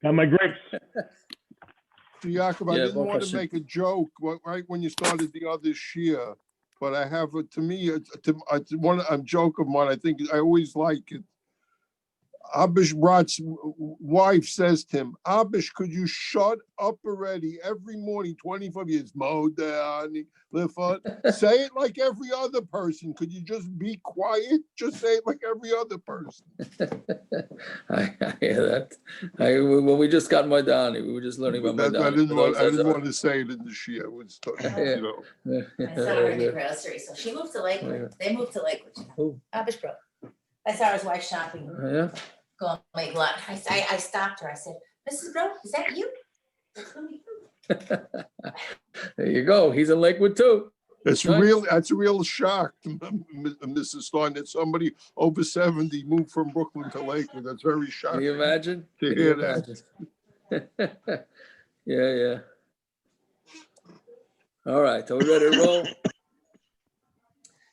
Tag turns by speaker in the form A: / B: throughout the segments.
A: Got my grapes.
B: Yaakov, I
C: Yeah,
B: didn't want to
C: Hashem.
B: make a joke right when you started the other shia, but I have to me, it's a joke of mine. I think I always like it. Abish Brat's wife says to him, Abish, could you shut up already? Every morning, 25 years, Modani, say it like every other person. Could you just be quiet? Just say it like every other person.
C: I hear that. When we just got Modani, we were just learning about Modani.
B: I didn't want to say it in the shia. It was, you know.
D: I saw her in the grocery, so she moved to Lakewood. They moved to Lakewood.
C: Who?
D: Abish Bro. I saw his wife shopping.
C: Yeah.
D: Going make lunch. I stopped her. I said, Mrs. Bro, is that you?
C: There you go. He's in Lakewood too.
B: It's
C: Nice.
B: real. That's a real shock, Mrs. Stein, that somebody over 70 moved from Brooklyn to Lakewood. That's very
C: Can
B: shocking.
C: you imagine?
B: To
C: Can
B: hear
C: you
B: that.
C: imagine? Yeah. All right, are we ready to roll?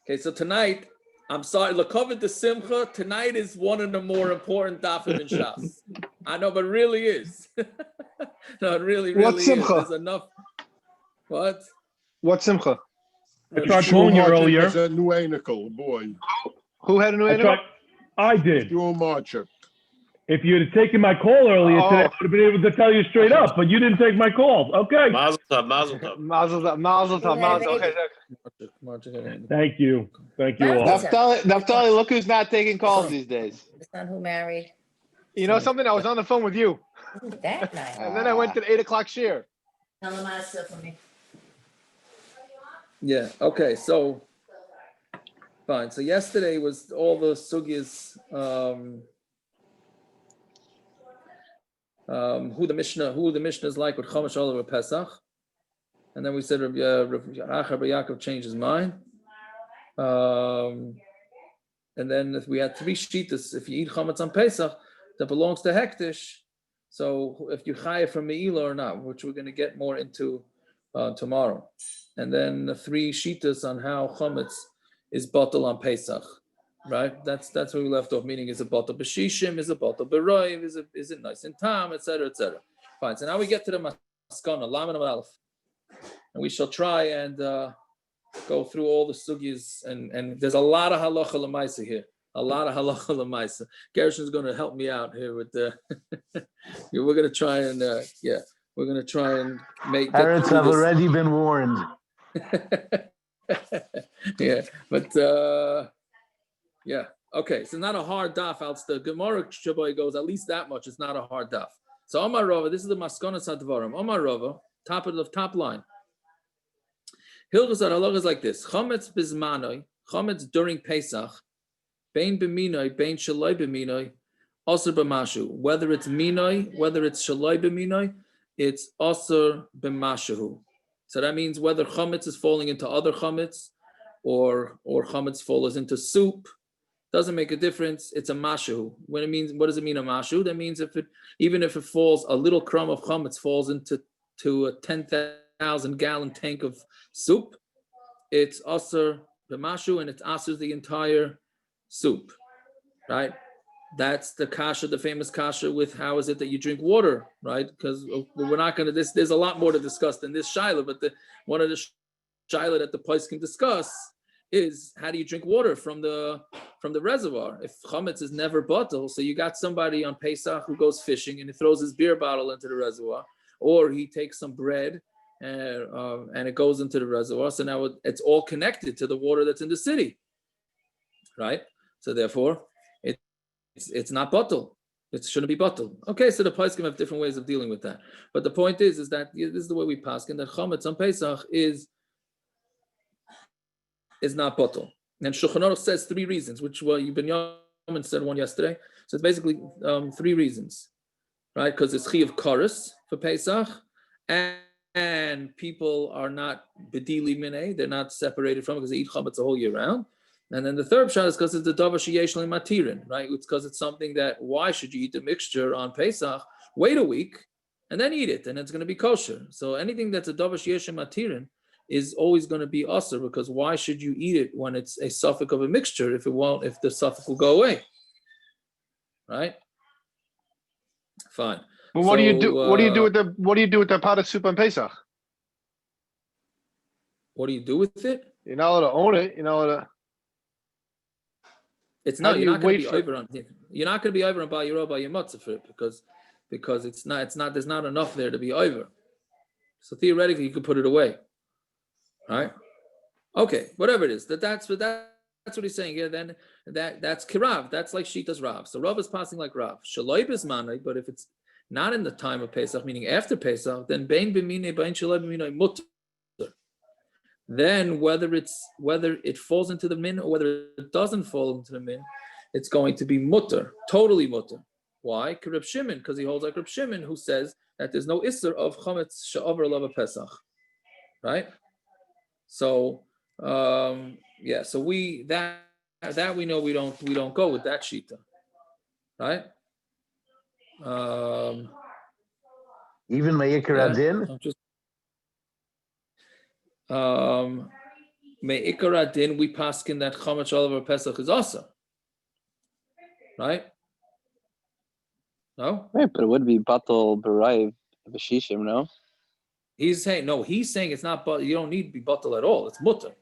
C: Okay, so tonight, I'm sorry, Lakovet the Simcha, tonight is one of the more important dafim in Shas. I know, but it really is. No, it really
E: What
C: is.
E: Simcha?
C: There's enough. What?
E: What Simcha?
A: I tried calling you earlier.
B: Was a new anicle, boy.
E: Who had a new animal?
A: I did.
B: Your marcher.
A: If you had taken my call earlier today, I
E: Oh.
A: would have been able to tell you straight up, but you didn't take my call. Okay.
F: Mazel tov, mazel tov.
E: Mazel tov. Okay.
A: Thank you. Thank you all.
E: Naftali, look who's not taking calls these days.
D: The son who married.
E: You know something? I was on the phone with you,
D: Ooh, that night.
E: and then I went to the 8 o'clock share.
D: Tell him how to for me.
C: Yeah, okay, so, fine. So yesterday was all the sugyas, who the Mishnah is like with Chumash all over Pesach. And then we said Rabbi Yaakov changed his mind. And then if we had three shittas, if you eat chametz on Pesach, that belongs to Hektish. So if you chayav from Meila or not, which we're going to get more into tomorrow. And then the three shittas on how chametz is bottle on Pesach. Right, that's where we left off. Meaning, is it bottle b'shishim? Is it bottle b'roiv? Is it nice in tam, etc., etc. Fine. So now we get to the maskana, lamed aleph, and we shall try and go through all the sugyas. And there's a lot of halacha l'maisa here. A lot of halacha l'maisa. Gershon's going to help me out here with the. We're going to try and we're going to try and make.
G: Parents have already been warned.
C: Yeah, but. Yeah. Okay. So not a hard daf. The Gemara Shaboy goes at least that much. It's not a hard daf. So Omar Rava. This is the Maskonas Hadvarim. Omar Rava. Top of the top line. Hilchos Halacha is like this: chametz bizmanoi, chametz during Pesach, bein b'minoi, bein shaloi b'minoi, assur b'mashu. Whether it's minoi, whether it's shaloi b'minoi, it's assur b'mashu. So that means whether chametz is falling into other chametz, or chametz falls into soup. Doesn't make a difference. It's a mashu. What does it mean a mashu? That means even if it falls, a little crumb of chametz falls into a 10,000 gallon tank of soup, it's assur the mashu, and it assurs the entire soup, right? That's the kasher, the famous kasher with how is it that you drink water, right? Because we're not going to. There's a lot more to discuss than this shiloh, but one of the shiloh that the place can discuss is how do you drink water from the reservoir? If chametz is never bottled, so you got somebody on Pesach who goes fishing and he throws his beer bottle into the reservoir, or he takes some bread and it goes into the reservoir. So now it's all connected to the water that's in the city, right? So therefore, it's not bottled. It shouldn't be bottled. Okay, so the place can have different ways of dealing with that. But the point is that this is the way we pass, and that chametz on Pesach is not bottled. And Shulchan Aruch says three reasons, which Ben Yamin said one yesterday. So it's basically three reasons, right? Because it's chi of chorus for Pesach, and people are not bedili minei, they're not separated from it because they eat chametz the whole year round. And then the third shot is because it's the davar sheyesh le matirin, right? It's because it's something that why should you eat the mixture on Pesach? Wait a week and then eat it, and it's going to be kosher. So anything that's a davar sheyesh le matirin is always going to be assur, because why should you eat it when it's a suffix of a mixture if the suffix will go away, right? Fine.
E: But what do you do? What do you do
C: So,
E: with the pot of soup on Pesach?
C: what do you do with it?
E: You're not allowed to own it. You're not allowed to.
C: It's
E: How
C: not.
E: do
C: You're
E: you
C: not going
E: wait
C: to be
E: for-
C: over on. You're not going to be over on by your muttar for it because it's not. It's not. There's not enough there to be over. So theoretically, you could put it away. All right. Okay. Whatever it is. That's what he's saying here. Then that's kirav. That's like Shita's Rav. So Rav is passing like Rav. Shaloi b'zmanai. But if it's not in the time of Pesach, meaning after Pesach, then bein b'minei bein shaloi b'minei muttar. Then whether it falls into the min or whether it doesn't fall into the min, it's going to be muttar, totally muttar. Why? Reb Shimon, because he holds like Reb Shimon, who says that there's no assur of chametz she'over lava Pesach, right? So so we that we know we don't go with that shita, right?
G: Even Me'ikar Adin?
C: I'm just Me'ikar Adin, we paskin that chametz over Pesach is assur, right? No,
E: Right, but it would be batal b'raiv b'shishim, no?
C: he's saying it's not. But you don't need to be batal at all. It's muttar.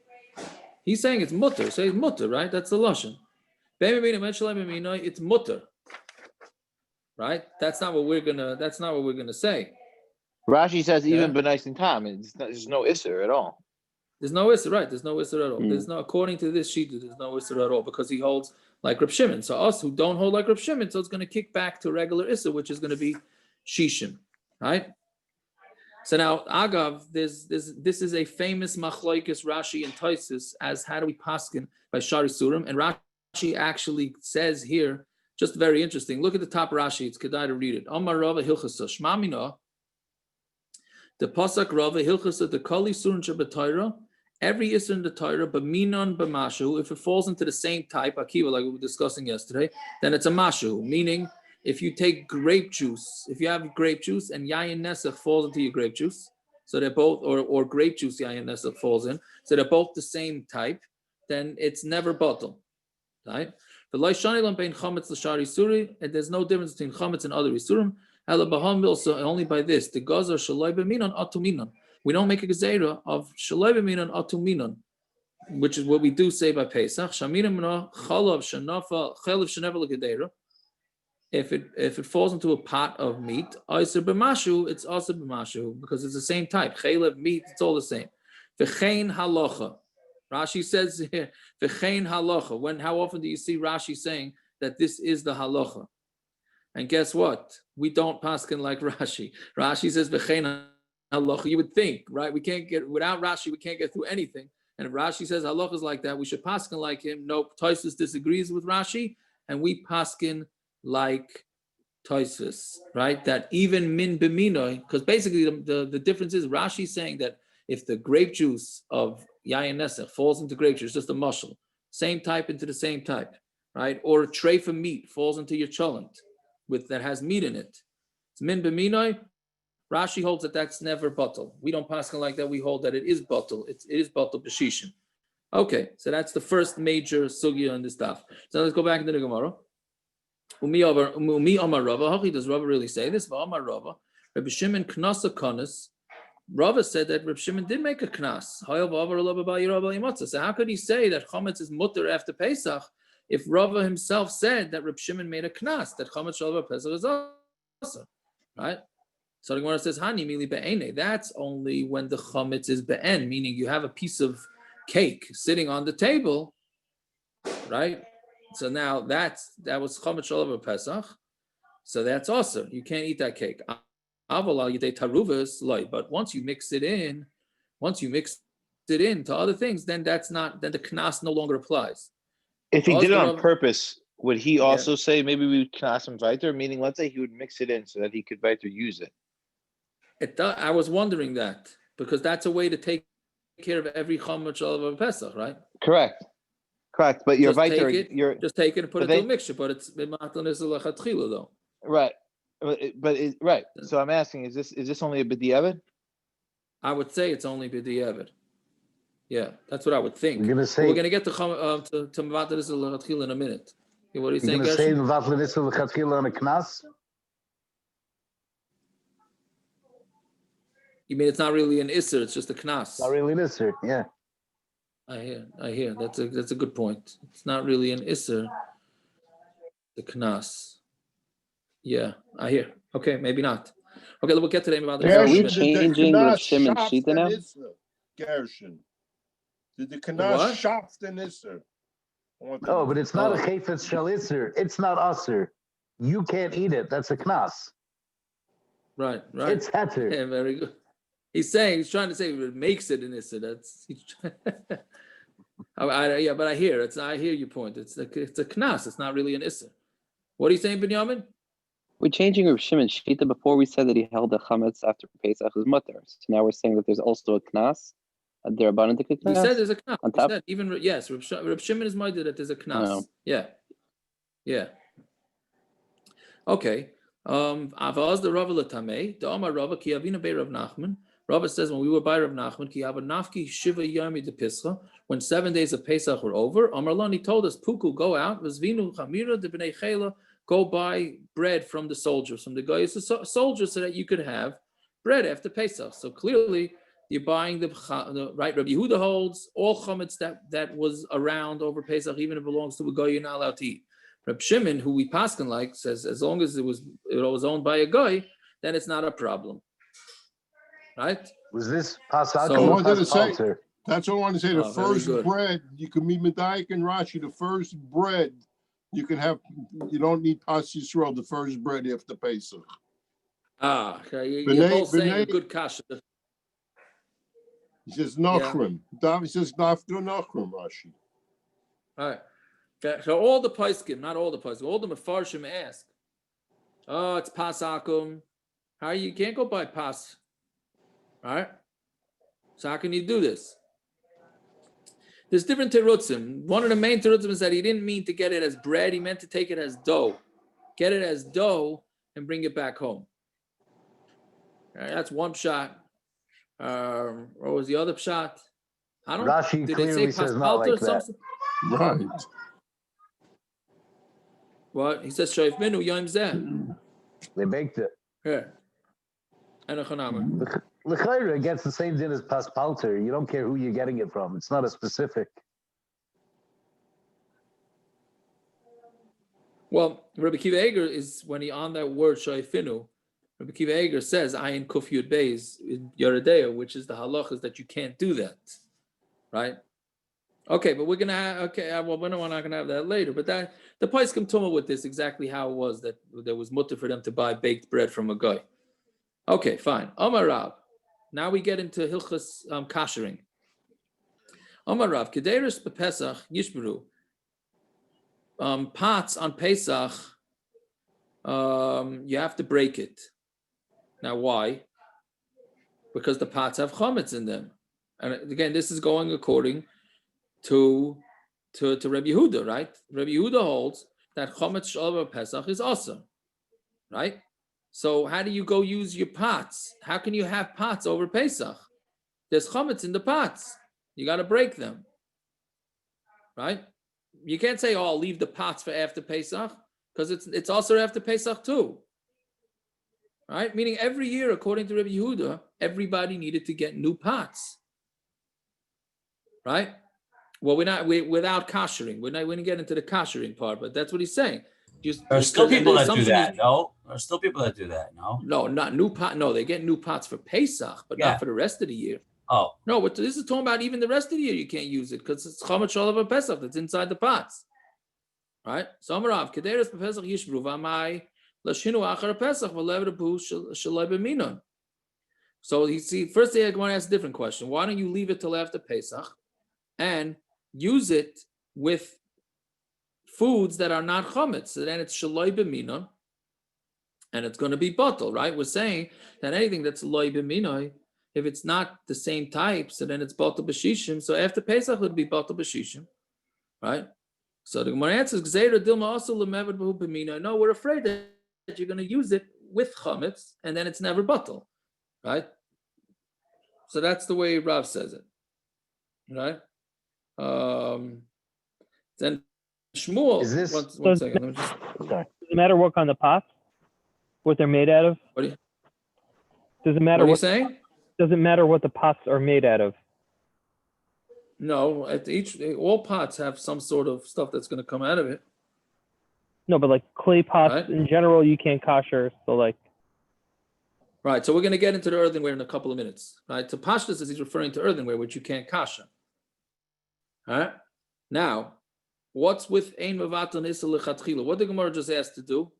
C: He's saying it's muttar. So it's muttar, right? That's the lashon. It's muttar, right? That's not what we're gonna say.
E: Rashi says
C: Yeah.
E: even b'nice and tam. There's no assur at all.
C: There's no assur, right? There's no assur at all. There's no, according to this sheet, there's no assur at all because he holds like Reb Shimon. So us who don't hold like Reb Shimon, so it's going to kick back to regular assur, which is going to be shishim, right? So now, Agav, this is a famous Machlokes Rashi and Tosfos as how do we paskin by Shari Surim, and Rashi actually says here, just very interesting. Look at the top Rashi. It's kedai to read it. Amar Rava Hilchasa Shma Mina. The Pasuk Rava Hilchasa the Kali Surun Shabbatayra. Every Isser in the Torah, b'minon b'mashu, if it falls into the same type, akiva, like we were discussing yesterday, then it's a mashu, meaning if you take grape juice, if you have grape juice and yayin nesach falls into your grape juice, so they're both, or grape juice yayin nesach falls in, so they're both the same type, then it's never bottle, right? And there's no difference between chametz and other isurim, so only by this, the gazar shaloi b'minon atuminon. We don't make a gezerah of shaloi b'minon atuminon, which is what we do say by Pesach. Shaminim chalav shenafa chalav shenever l'gedera. If it falls into a pot of meat, assur b'mashu, it's assur b'mashu because it's the same type. Chalav, meat, it's all the same. V'chein halacha. Rashi says here, v'chein halacha. How often do you see Rashi saying that this is the halacha? And guess what? We don't paskin like Rashi. Rashi says v'chein halacha. You would think, right? We can't get without Rashi. We can't get through anything. And if Rashi says halacha is like that, we should paskin like him. Nope. Tosfos disagrees with Rashi, and we paskin like Tosfos, right? That even min b'minoi, because basically the difference is Rashi saying that if the grape juice of yayin nesach falls into grape juice, just a mushel, same type into the same type, right? Or a tray for meat falls into your cholent that has meat in it. It's min b'minoi. Rashi holds that that's never bottle. We don't pass like that. We hold that it is bottle. It is bottle b'shishim. Okay, so that's the first major sugya in this stuff. So let's go back into the Gemara. Umi Amar Rava. Does Rava really say this? Amar Rava. Rabbi Shimon knasa kanas. Rava said that Rabbi Shimon did make a knas. So how could he say that chametz is muttar after Pesach if Rava himself said that Rabbi Shimon made a knas, that chametz shalva Pesach is assur, right? So the Gemara says, "Hani mili be'ene." That's only when the chametz is be'en, meaning you have a piece of cake sitting on the table, right? So now that was chametz shalva Pesach, so that's assur. You can't eat that cake. But once you mix it in to other things, then then the knas no longer applies.
E: If he did it on purpose, would he also say maybe we would knas him weiter? Meaning, let's say he would mix it in so that he could weiter use it.
C: I was wondering that because that's a way to take care of every chametz of Pesach, right?
E: Correct. But you're weiter.
C: Just take it and put it in a mixture, but it's though.
E: Right. Right. So I'm asking, is this only a b'diavad?
C: I would say it's only b'diavad. Yeah, that's what I would think.
G: We're
C: going to get to Mavatal Isser in a minute. What are you saying,
G: You're going to say Mavatal Isser on a knas?
C: You mean it's not really an assur, it's just a knas?
G: Not really an assur, yeah.
C: I hear. That's a good point. It's not really an assur, the knas. Yeah, I hear. Okay, maybe not. Okay, we'll get to them about the
B: Gershon,
F: we
B: did the
F: changing
B: knas
F: with Shim and
B: shaft
F: Shita
B: an
F: now?
B: Isser? Gershon. Did the
C: what?
B: knas shaft an Isser?
G: No, but it's not a
C: Oh.
G: chayfetz shel assur. It's not assur. You can't eat it. That's a knas.
C: Right.
G: It's heter.
C: Yeah, very good. He's trying to say it makes it an assur. That's yeah, but I hear I hear your point. It's a knas. It's not really an assur. What are you saying, Binyamin?
F: We're changing with Shim and Shita. Before we said that he held the chametz after Pesach is muttar. So now we're saying that there's also a knas. They're abundant
C: We
F: knas.
C: said there's a knas.
F: On
C: We
F: top?
C: said even yes, Reb Shimon is minded that there's a knas.
F: Oh.
C: Yeah. Okay. Avaz the Rava l'tamei, the Amar Rava ki avina bei Rav Nachman. Rava says when we were by Rav Nachman ki hava nafki shiva yami de Pischa, when 7 days of Pesach were over, Amar Lon, he told us, Puku, go out, v'zvinu chamira de bnei chela, go buy bread from the soldiers, from the guys, soldiers, so that you could have bread after Pesach. So clearly, you're buying the right. Rabbi Yehuda holds all chametz that was around over Pesach, even if it belongs to a guy, you're not allowed to eat. Reb Shimon, who we paskin like, says as long as it was owned by a guy, then it's not a problem, right?
G: Was this Pasach
C: So-
B: I
G: or
B: wanted to say-
G: Pasalter?
B: That's what I want to say. The
C: Oh, very
B: first
C: good.
B: bread, you can meet Medayik and Rashi, the first bread you can have, you don't need Pas Yisrael, the first bread after Pesach.
C: Okay, you're
B: B'nai-
C: both saying a
B: B'nai-
C: good kasher.
B: He says Nachrim. He says Nachrim, Rashi.
C: All right. Okay, so all the poskim, not all the poskim, all the mefarshim ask, oh, it's pasakum. How you can't go by pas, right? So how can you do this? There's different terutzim. One of the main terutzim is that he didn't mean to get it as bread; he meant to take it as dough. Get it as dough and bring it back home. All right, that's one shot. What was the other shot? I don't.
G: Rashi
C: Did it
G: clearly
C: say
G: says
C: paspalter
G: not
C: or
G: like that.
C: something?
B: Right.
C: What? He says shoyf minu yom zeh.
G: They baked it.
C: Yeah. And a chanama.
G: L'chayra gets the same din as Paspalter. You don't care who you're getting it from. It's not a specific.
C: Well, Rabbi Kiva Eger is when he on that word shoyfinu. Rabbi Kiva Eger says ayin kuf yud beis in Yeridea, which is the halach is that you can't do that, right? Okay, but we're gonna have, well, we're not gonna have that later. But that the poskim tumah with this exactly how it was that there was muttar for them to buy baked bread from a guy. Okay, fine. Amar Rav. Now we get into hilchas kashering. Amar Rav kederis bepesach yishmeru. Pots on Pesach, you have to break it. Now, why? Because the pots have chametz in them, and again, this is going according to Rabbi Yehuda, right? Rabbi Yehuda holds that chametz over Pesach is assur, right? So, how do you go use your pots? How can you have pots over Pesach? There's chametz in the pots. You got to break them, right? You can't say, "Oh, I'll leave the pots for after Pesach," because it's also after Pesach too, right? Meaning every year, according to Rabbi Yehuda, everybody needed to get new pots, right? Well, without kashering. We didn't get into the kashering part, but that's what he's saying.
H: There's still people that do that. No, there's still people that do that. No.
C: No, not new pot. No, they get new pots for Pesach, but not for the rest of the year.
H: Oh,
C: No, but this is talking about even the rest of the year you can't use it because it's chametz shalav Pesach that's inside the pots, right? So Amarav kederes Pesach yishbru v'amai lashinu achar Pesach v'levedabu shalai b'minon. So you see, first I want to ask a different question. Why don't you leave it till after Pesach and use it with foods that are not chametz? So then it's shalai b'minon, and it's going to be bottle, right? We're saying that anything that's shalai b'minon, if it's not the same type, so then it's bottle b'shishim. So after Pesach, it would be bottle b'shishim, right? So the Gemara answers, "Gzeira dilma also lemevad b'hu b'mina." No, we're afraid that you're going to use it with chametz, and then it's never bottle, right? So that's the way Rav says it, right? Then Shmuel.
G: Is this-
C: One second. Let me just,
G: Sorry.
A: Does it matter what kind of pots? What they're made out of?
C: what are you
A: Does it matter
C: saying?
I: doesn't matter what the pots are made out of.
C: No, all pots have some sort of stuff that's going to come out of it.
I: No, but like clay pots
C: Right.
I: in general, you can't kasher. So like,
C: Right, so we're going to get into the earthenware in a couple of minutes. Right, to pashtus is he's referring to earthenware, which you can't kasher. All right, now, what's with ein mevatel isur lechatchila? What the Gemara just asked to do?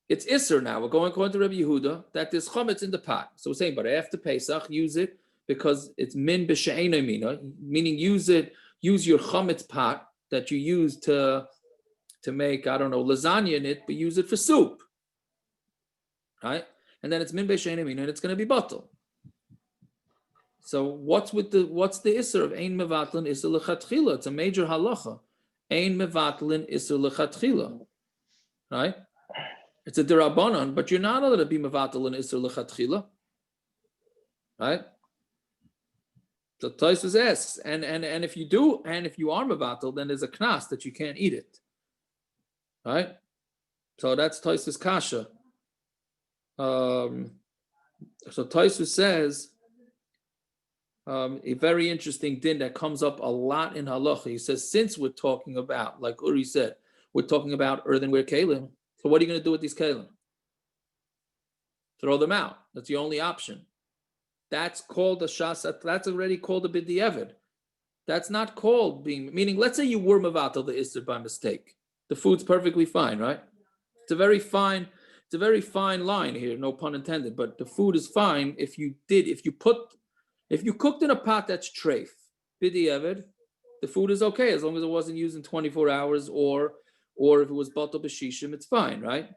C: It's Isser now. We're going according to Rabbi Yehuda that there's chametz in the pot. So we're saying, but after Pesach, use it because it's min b'she'enei mina, meaning use your chametz pot that you use to make, I don't know, lasagna in it, but use it for soup. Right? And then it's min b'she'enei mina, and it's going to be bottle. So what's the Isser of ein mevatlin isur lechatchila? It's a major halacha. Ein mevatlin isur lechatchila. Right? It's a derabanan, but you're not allowed to be mevatel and isur lechatchila, right? So Tosfos asks, and if you do, and if you are mevatel, then there's a knas that you can't eat it, right? So that's Tosfos kasha. So Tosfos says a very interesting din that comes up a lot in halacha. He says, since we're talking about, like Uri said, we're talking about earthenware kelim. So what are you going to do with these kelim? Throw them out. That's the only option. That's called a shasat. That's already called a b'diavad. That's not called being, meaning, let's say you were mevatel the isur by mistake. The food's perfectly fine, right? It's a very fine line here, no pun intended, but the food is fine if you cooked in a pot that's treif, b'diavad, the food is okay as long as it wasn't used in 24 hours or if it was batal b'shishim, it's fine, right?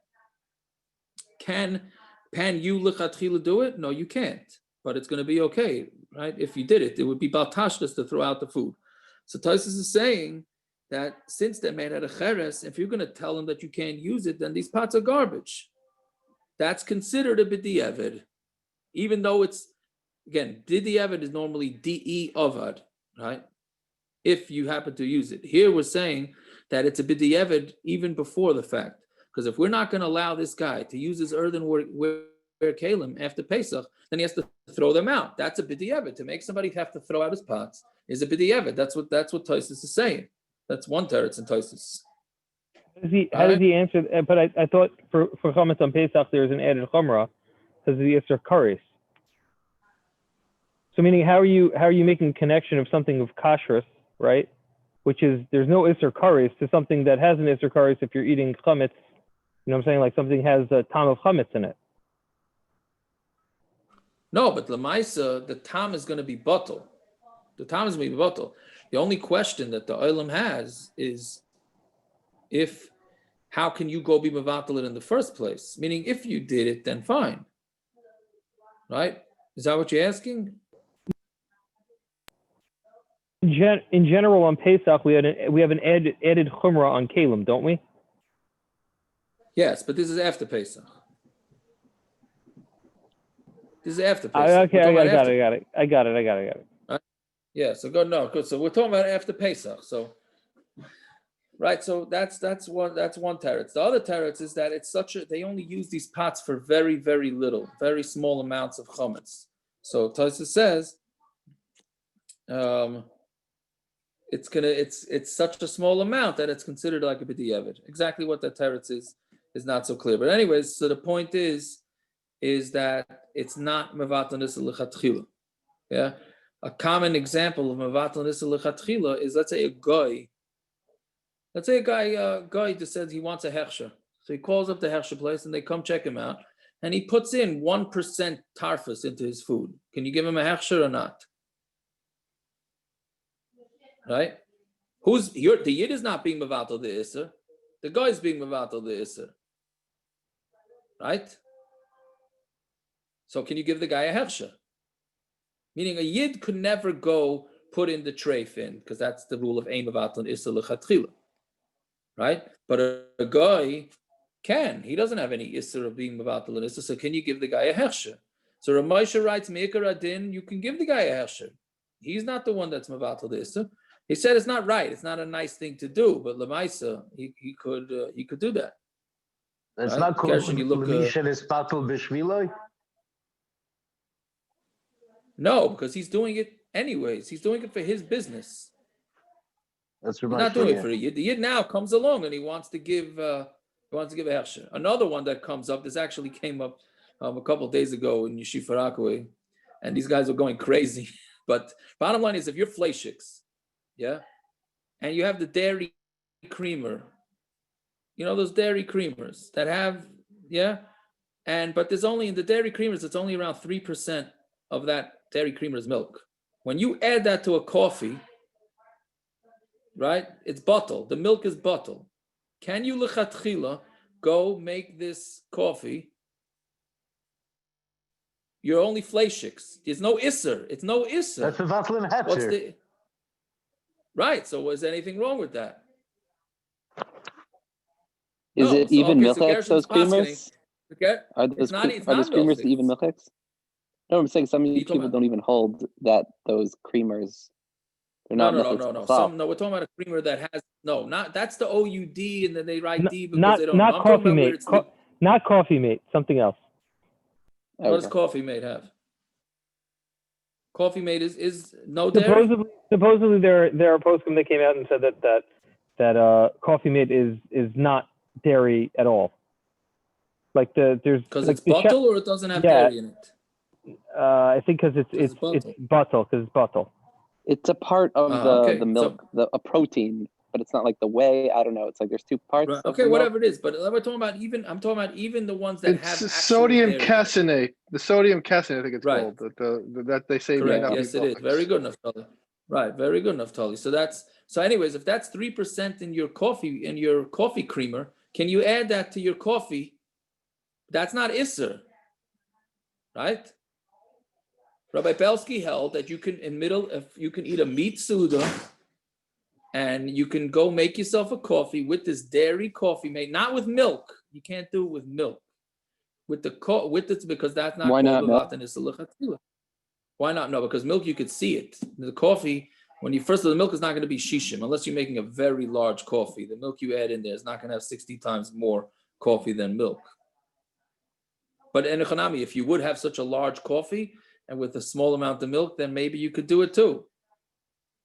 C: Can you lechatchila do it? No, you can't. But it's going to be okay, right? If you did it, it would be baltashlis to throw out the food. So Tosfos is saying that since they're made out of cheres, if you're going to tell them that you can't use it, then these pots are garbage. That's considered a b'diavad, even though it's, again, b'diavad is normally de avad, right? If you happen to use it. Here we're saying that it's a b'diavad even before the fact. Because if we're not going to allow this guy to use his earthenware kelim after Pesach, then he has to throw them out. That's a b'diavad. To make somebody have to throw out his pots is a b'diavad. That's what Tosfos is saying. That's one teretz in Tosfos.
I: How does he answer? But I thought for chametz on Pesach there's an added chumrah because of the assur kares. So meaning, how are you making a connection of something of kasher, right? Which is, there's no assur kares to something that has an assur kares if you're eating chametz. You know what I'm saying? Like something has a tam of chametz in it.
C: No, but l'maisa, the tam is going to be bottle. The tam is going to be bottle. The only question that the olam has is, how can you go be mevatel it in the first place? Meaning, if you did it, then fine. Right? Is that what you're asking?
I: In general, on Pesach, we have an added chumrah on kelim, don't we?
C: Yes, but this is after Pesach. This is after Pesach.
I: Okay, I got it.
C: Right? Yeah, so good. So we're talking about after Pesach. So, right. So that's one teretz. The other teretz is that it's they only use these pots for very, very little, very small amounts of chametz. So Tosfos says, it's such a small amount that it's considered like a b'diavad. Exactly what that teretz is not so clear. But anyways, so the point is that it's not mevatel isur lechatchila. Yeah, a common example of mevatel isur lechatchila is, let's say a guy just says he wants a hechsher, so he calls up the hechsher place and they come check him out, and he puts in 1% tarfus into his food. Can you give him a hechsher or not? Right? The yid is not being mevatel the isur. The guy is being mevatel the isur. Right? So can you give the guy a hechsher? Meaning a yid could never go put in the treif in, because that's the rule of ein mevatel isur lechatchila. Right? But a guy can. He doesn't have any isur of being mevatel an isur. So can you give the guy a hechsher? So Rav Moshe writes, Me'ikar adin, you can give the guy a hechsher. He's not the one that's mevatel the isur. He said it's not right. It's not a nice thing to do. But lemaisa, he could do that.
G: It's not called Mishan is patul b'shviloi.
C: No, because he's doing it anyways. He's doing it for his business.
G: That's
C: He's not doing it for the Yid. The Yid now comes along and he wants to give a hechsher. Another one that comes up, this actually came up a couple of days ago in Yeshiva Rockaway, and these guys are going crazy. But bottom line is, if you're fleischiks, yeah, and you have the dairy creamer, you know those dairy creamers that have, yeah, but there's only in the dairy creamers, it's only around 3% of that dairy creamer's milk. When you add that to a coffee, right, it's bottled. The milk is bottled. Can you lechatchila go make this coffee? You're only fleischiks. There's no assur. It's no assur.
G: That's the vatlin hatcher.
C: Right. So was anything wrong with that?
F: Is it even milchex, those creamers?
C: Okay.
F: Are those creamers even milchex? No, I'm saying some people don't even hold that those creamers. They're not
C: no. We're talking about a creamer that has that's the OUD, and then they write D because they don't.
I: Not Coffee Mate. Not Coffee Mate. Something else.
C: What does Coffee Mate have? Coffee Mate is no dairy.
I: Supposedly there are postscripts that came out and said that Coffee Mate is not dairy at all. Like there's
C: because
I: like
C: it's bottle or it doesn't have dairy in it.
I: I think because it's bottle because it's bottle.
F: It's a part of the milk, a protein, but it's not like the whey. I don't know. It's like there's two parts.
C: Right. Okay, whatever it is, but I'm talking about even the ones that have
J: sodium caseinate. The sodium caseinate, I think it's called. That they say.
C: Correct. Yes, it is. Very good, Naftali. Right. Very good, Naftali. So anyways, if that's 3% in your coffee creamer, can you add that to your coffee? That's not assur, right? Rabbi Belsky held that you can eat a meat suda, and you can go make yourself a coffee with this dairy coffee made, not with milk. You can't do it with milk. With this because that's not.
F: Why not?
C: Why not? No, because milk you could see it. The coffee, the milk is not going to be shishim unless you're making a very large coffee. The milk you add in there is not going to have 60 times more coffee than milk. But in Echanami, if you would have such a large coffee and with a small amount of milk, then maybe you could do it too,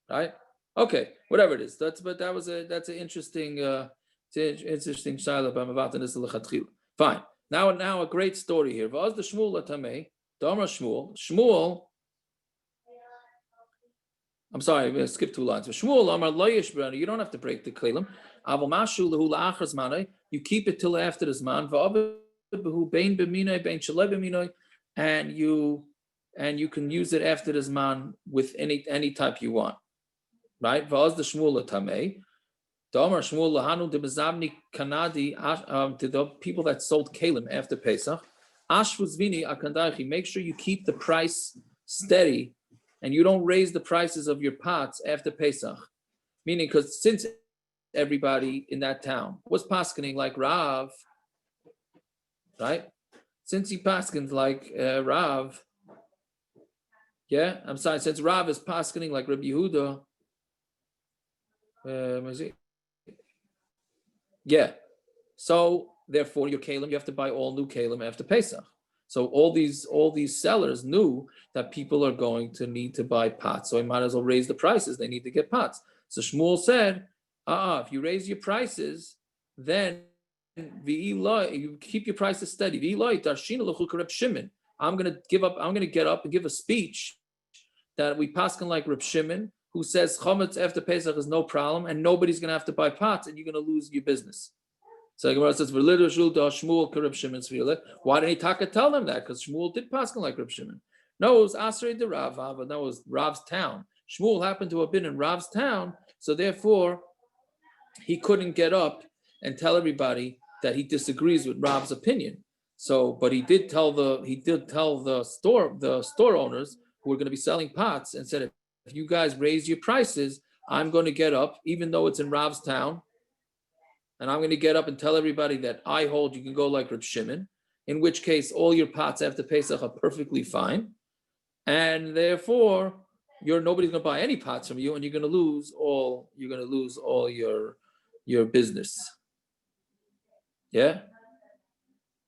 C: right? Okay, whatever it is. That's an interesting shaila. Fine. Now a great story here. V'az the Shmuel atamei, Damar Shmuel. I'm sorry, I'm going to skip 2 lines. Shmuel Amar lo yishbrani. You don't have to break the kelim. Aval mashu lehu la'achar zmanai. You keep it till after the zman. V'av behu bein b'minoi bein shalei b'minoi, and you can use it after the zman with any type you want. Right? V'az the Shmuel tamei. Damar Shmuel lahanu de bezavni kanadi to the people that sold kalim after Pesach. Ashvuz vini akandachi. Make sure you keep the price steady, and you don't raise the prices of your pots after Pesach. Meaning, because since everybody in that town was paskening like Rav, right? Since he paskens like Rav, since Rav is paskening like Rabbi Yehuda. So therefore, your kalim, you have to buy all new kalim after Pesach. So all these sellers knew that people are going to need to buy pots, so he might as well raise the prices. They need to get pots. So Shmuel said, if you raise your prices, then you keep your prices steady. I'm going to get up and give a speech that we paskin like Reb Shimon, who says chametz after Pesach is no problem, and nobody's going to have to buy pots, and you're going to lose your business. So the Gemara says, why didn't he tell them that? Because Shmuel did paskin like Reb Shimon. No, it was assur de Rav, but that was Rav's town. Shmuel happened to have been in Rav's town, so therefore he couldn't get up and tell everybody that he disagrees with Rav's opinion. So, but he did tell the store owners who were going to be selling pots and said, if you guys raise your prices, I'm going to get up, even though it's in Rav's town, and I'm going to get up and tell everybody that I hold you can go like Reb Shimon, in which case all your pots after Pesach are perfectly fine, and therefore nobody's going to buy any pots from you, and you're going to lose all your business. Yeah,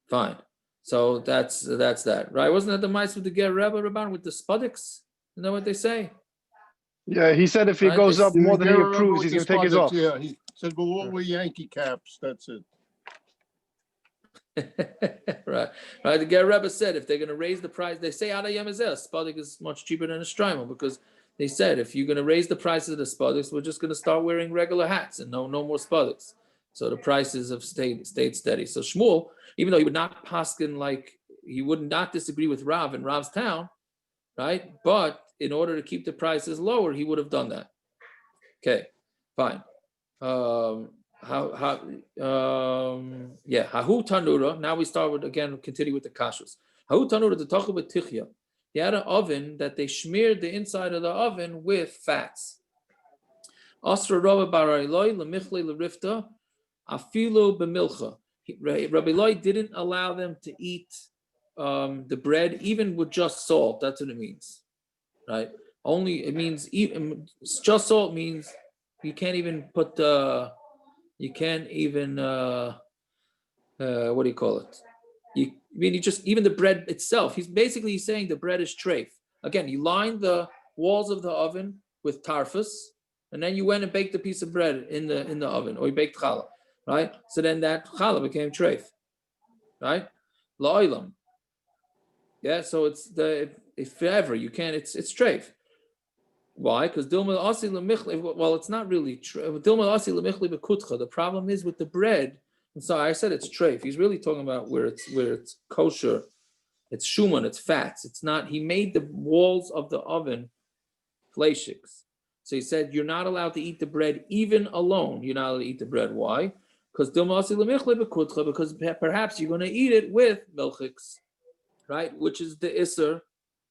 C: fine. So that's that, right? Wasn't that the mice with the Ger Rebbe Rabban with the spudiks? You know what they say?
J: Yeah, he said if he
C: Right,
J: goes
C: this-
J: up more than he
B: Yeah, remember
J: approves,
B: with
J: he's
B: the
J: going to take his
B: Spartans,
J: off.
B: Yeah, he said, well, all the Yankee caps, that's it.
C: right. The Ger Rebbe said if they're going to raise the price, they say Ada Yemezeh, Spudik is much cheaper than a Strimal because they said if you're going to raise the prices of the Spudiks, we're just going to start wearing regular hats and no more Spudiks. So the prices have stayed steady. So Shmuel, even though he would not paskin like he would not disagree with Rav in Rav's town, right? But in order to keep the prices lower, he would have done that. Okay, fine. Hahu tanura. Now we start with continue with the kashrus. Hahu tanura the tachu b'tichya. They had an oven that they smeared the inside of the oven with fats. Asra Rava bar Eloi lemichle lerifta afilu b'milcha. Rabbi Eloi didn't allow them to eat the bread even with just salt. That's what it means, right? Only it means even just salt means you can't even put you can't even what do you call it? You just even the bread itself. He's basically saying the bread is treif. Again, you line the walls of the oven with tarfus, and then you went and baked a piece of bread in the oven, or you baked challah, right? So then that challah became treif, right? La'olam. Yeah, so it's if ever you can, it's treif. Why? Because dilma asi lemichle. Well, it's not really true. Dilma asi lemichle bekutcha. The problem is with the bread. And so I said it's treif. He's really talking about where it's kosher, it's shuman, it's fats. It's not. He made the walls of the oven fleishiks. So he said you're not allowed to eat the bread even alone. You're not allowed to eat the bread. Why? Because dilma asi lemichle bekutcha. Because perhaps you're going to eat it with milchiks, right? Which is the assur.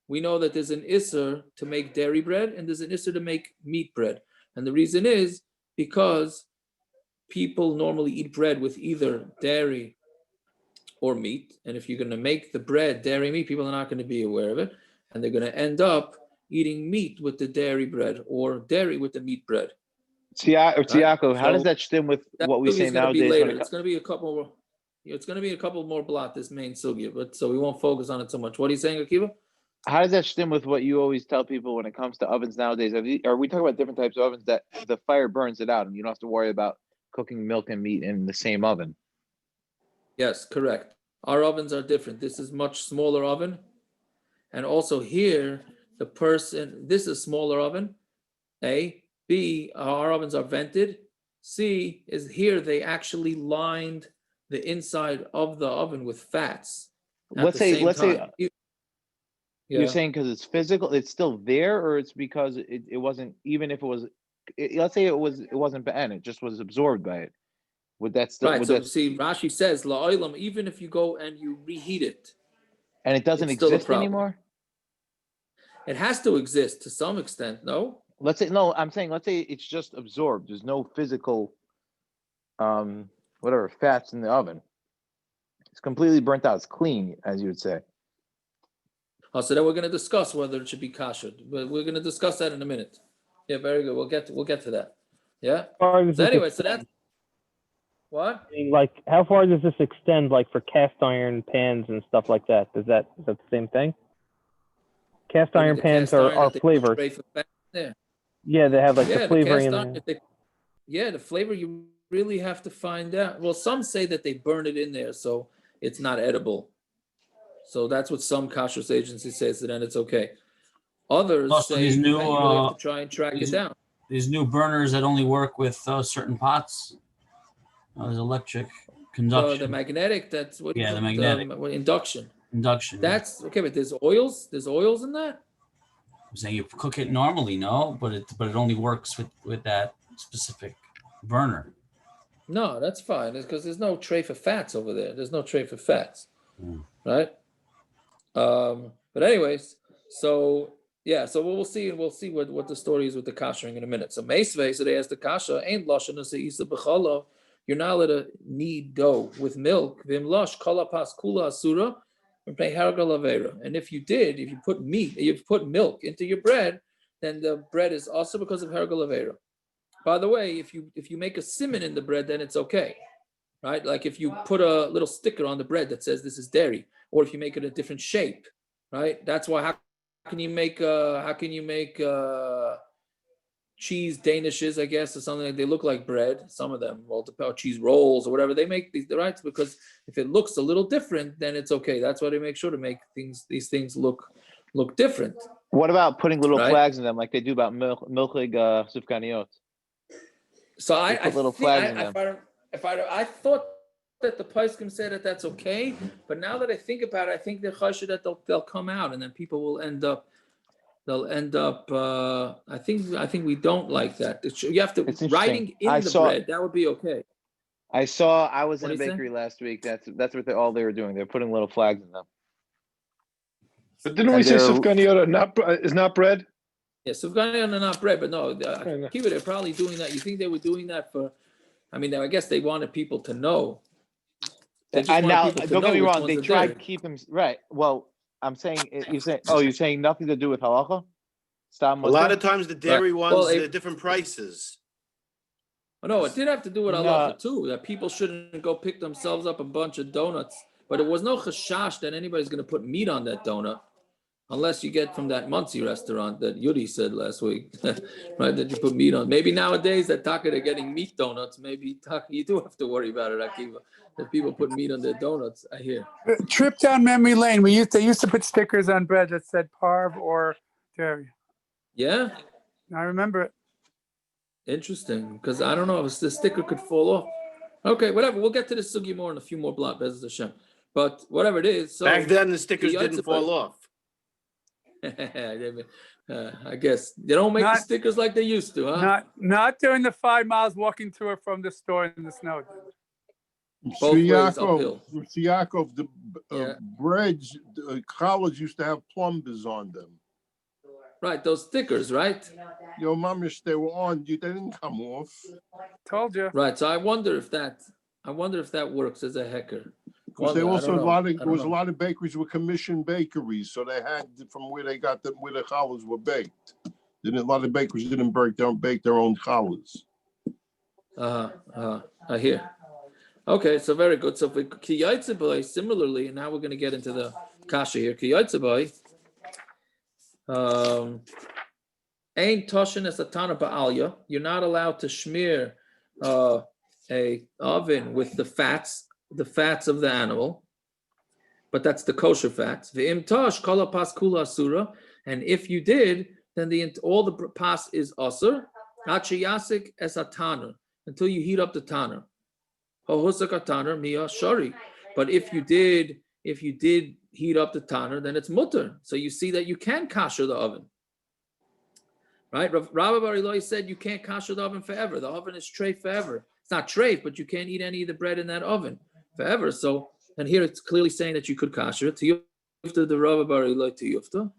C: We know that there's an assur to make dairy bread and there's an assur to make meat bread. And the reason is because people normally eat bread with either dairy or meat. And if you're going to make the bread dairy meat, people are not going to be aware of it. And they're going to end up eating meat with the dairy bread or dairy with the meat bread.
E: Tiago, how does that stem with what we say nowadays?
C: It's going to be a couple more. It's going to be a couple more blot, this main sugya, but so we won't focus on it so much. What are you saying, Akiva?
E: How does that stem with what you always tell people when it comes to ovens nowadays? Are we talking about different types of ovens that the fire burns it out and you don't have to worry about cooking milk and meat in the same oven?
C: Yes, correct. Our ovens are different. This is much smaller oven. And also here, this is a smaller oven. A. B, our ovens are vented. C is here they actually lined the inside of the oven with fats.
E: Let's say you're saying because it's physical, it's still there, or it's because it wasn't, even if it was, let's say it wasn't banned, it just was absorbed by it. Would that still?
C: Right. So see, Rashi says la'olam, even if you go and you reheat it,
E: and it doesn't exist anymore.
C: It has to exist to some extent, no?
E: Let's say it's just absorbed. There's no physical, fats in the oven. It's completely burnt out. It's clean, as you would say.
C: Oh, so then we're going to discuss whether it should be kashered. But we're going to discuss that in a minute. Yeah, very good. We'll get to that. Yeah. So anyway, so that's what?
I: Like, how far does this extend? Like for cast iron pans and stuff like that? Is that the same thing? Cast iron pans are flavored. Yeah, they have like the flavoring in there.
C: The flavor you really have to find out. Well, some say that they burn it in there, so it's not edible. So that's what some kashrus agencies say, so then it's okay. Others say you really have to try and track it down.
H: These new burners that only work with certain pots. There's electric conduction.
C: The magnetic, that's what.
H: Yeah, the magnetic.
C: Induction.
H: Induction.
C: That's okay, but there's oils. There's oils in that.
H: I'm saying you cook it normally, no, but it only works with that specific burner.
C: No, that's fine. It's because there's no tray for fats over there. There's no tray for fats, right? But anyways, so we'll see what the story is with the kashering in a minute. So Meisvei, so they asked the kasha, ain't lashon isa b'chala. You're not allowed to knead dough with milk. Vim lash kala pas kula assura. And if you put milk into your bread, then the bread is also because of hergal avera. By the way, if you make a simon in the bread, then it's okay. right? Like if you put a little sticker on the bread that says this is dairy, or if you make it a different shape, right? That's why how can you make cheese danishes, I guess, or something like they look like bread. Some of them, well, cheese rolls or whatever they make these, right? Because if it looks a little different, then it's okay. That's why they make sure to make these things look different.
E: What about putting little
C: right?
E: flags in them, like they do about milchig sufganiyot?
C: So I
E: put little flags in them.
C: I thought that the Paiskim said that that's okay, but now that I think about it, I think they're chasher that they'll come out, and then people will end up. They'll end up. I think we don't like that. You have to writing in the bread. That would be okay.
E: I was in a bakery last week. That's what all they were doing. They're putting little flags in them.
J: But didn't we say sufganiyot is not bread?
C: Yeah, sufganiyot are not bread, but no, they're probably doing that. You think they were doing that for? I mean, I guess they wanted people to know.
E: And now, don't get me wrong, they tried to keep them right. Well, I'm saying you're saying nothing to do with halacha.
K: A lot of times the dairy ones, they're different prices.
C: Oh, no, it did have to do with halacha too. That people shouldn't go pick themselves up a bunch of donuts. But it was no chashash that anybody's going to put meat on that donut, unless you get from that Muncie restaurant that Yuri said last week, right? That you put meat on. Maybe nowadays that Taka they're getting meat donuts. Maybe Taka, you do have to worry about it, Akiva. That people put meat on their donuts. I hear.
L: Trip down memory lane. They used to put stickers on bread that said parv or dairy.
C: Yeah,
L: I remember it.
C: Interesting, because I don't know if the sticker could fall off. Okay, whatever. We'll get to this sugi more in a few more blocks, Bezos Hashem. But whatever it is. So
K: back then the stickers didn't fall off.
C: I guess they don't make the stickers like they used to, huh?
L: Not during the 5 miles walking to or from the store in the snow.
C: Both ways uphill.
B: Yaakov, the breads, college used to have plumbers on them.
C: Right, those stickers, right?
B: Yo, mamish, they were on. They didn't come off.
L: Told you.
C: Right, so I wonder if that works as a hacker.
B: Because there was a lot of bakeries were commissioned bakeries, so they had from where they got where the challahs were baked. Then a lot of bakeries didn't bake their own challahs.
C: I hear. Okay, so very good. So for kiyotzebai, similarly, and now we're going to get into the kasha here. Kiyotzebai, ain toshin es atana ba'alya. You're not allowed to smear a oven with the fats of the animal, but that's the kosher fats. V'im tosh kol pas kula assura, and if you did, then all the pas is assur. Hachiyasik es atana, until you heat up the tanner. Hohusak miya shari. But if you did heat up the tanner, then it's muttar. So you see that you can kasher the oven. Right? Rava Bar Eloi said you can't kasher the oven forever. The oven is treif forever. It's not treif, but you can't eat any of the bread in that oven forever. So, and here it's clearly saying that you could kasher it. Tiyufta the Rava Bar Eloi tiyufta.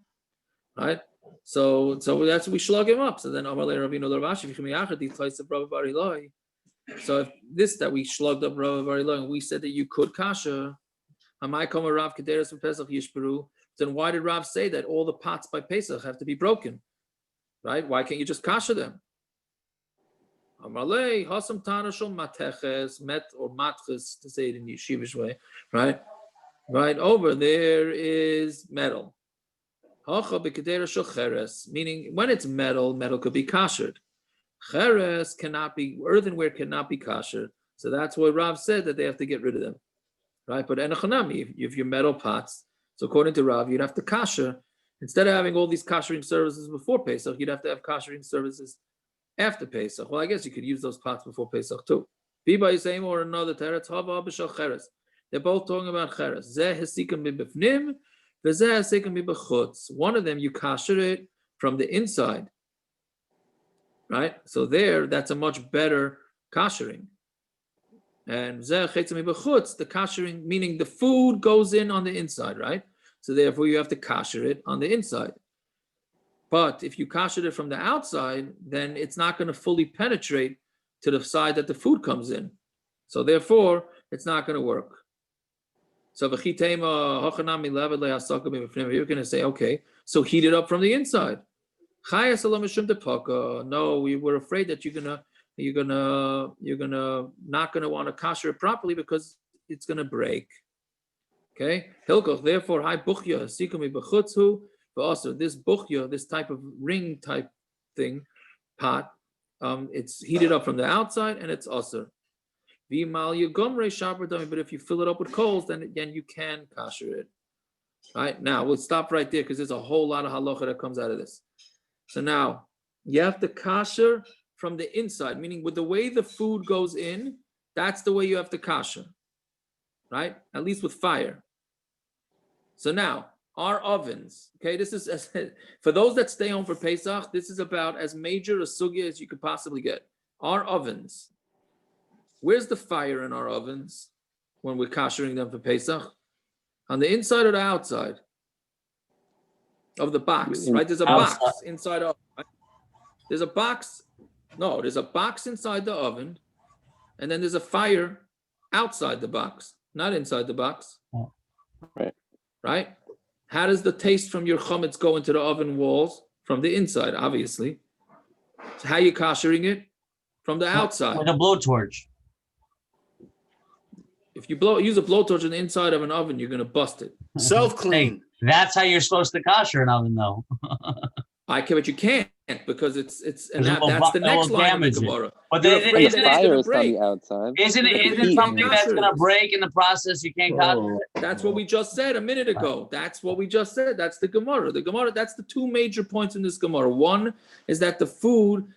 C: Right? So that's we slug him up. So then Amalei Ravino Larvashi V'chimiyachad the place of Rava Bar Eloi. So if this that we slugged up Rava Bar Eloi and we said that you could kasher, Amai Koma Rav Kederes from Pesach Yishperu, then why did Rav say that all the pots by Pesach have to be broken? Right? Why can't you just kasher them? Amalei Hasam Tanashal Mateches Met or Matches to say it in yeshivish way, right? Right over there is metal. Hacha b'kederes shel cheres, meaning when it's metal could be kashered. Cheres cannot be, earthenware cannot be kasher. So that's why Rav said that they have to get rid of them. Right? But enochanami, if your metal pots, so according to Rav, you'd have to kasher. Instead of having all these kashering services before Pesach, you'd have to have kashering services after Pesach. Well, I guess you could use those pots before Pesach too. Biba is saying or another teretz hava b'shel cheres. They're both talking about cheres. Zeh hesikim mibifnim, v'zeh hesikim mibachutz. One of them you kasher it from the inside. Right? So that's a much better kashering. And the kashering, meaning the food goes in on the inside, right? So therefore you have to kasher it on the inside. But if you kasher it from the outside, then it's not going to fully penetrate to the side that the food comes in. So therefore, it's not going to work. So you're going to say, okay, so heat it up from the inside. No, we were afraid that you're gonna you're not gonna want to kasher it properly because it's gonna break. Okay, Hilkoch. Therefore, hi buchya sikumi b'chutzhu, but also this buchya, this type of ring type thing, pot, it's heated up from the outside and it's assur. But if you fill it up with coals, then again you can kasher it. Right now, we'll stop right there because there's a whole lot of halacha that comes out of this. So now you have to kasher from the inside, meaning with the way the food goes in, that's the way you have to kasher, right? At least with fire. So now our ovens, okay, this is for those that stay home for Pesach, this is about as major a sugya as you could possibly get. Our ovens. Where's the fire in our ovens when we're kashering them for Pesach? On the inside or the outside of the box, right? There's a box inside of, right? There's a box. No, there's a box inside the oven, and then there's a fire outside the box, not inside the box.
F: Right.
C: Right? How does the taste from your chametz go into the oven walls? From the inside, obviously. So how are you kashering it? From the outside.
H: With a blowtorch.
C: If you use a blowtorch on the inside of an oven, you're going to bust it.
K: Self-clean.
H: That's how you're supposed to kasher an oven, though.
C: But you can't because it's that's the next line of the Gemara.
H: But
F: the fire is on the outside.
H: Isn't it something that's going to break in the process? You can't kasher it.
C: That's what we just said a minute ago. That's what we just said. That's the Gemara. The Gemara. That's the two major points in this Gemara. One is that the food.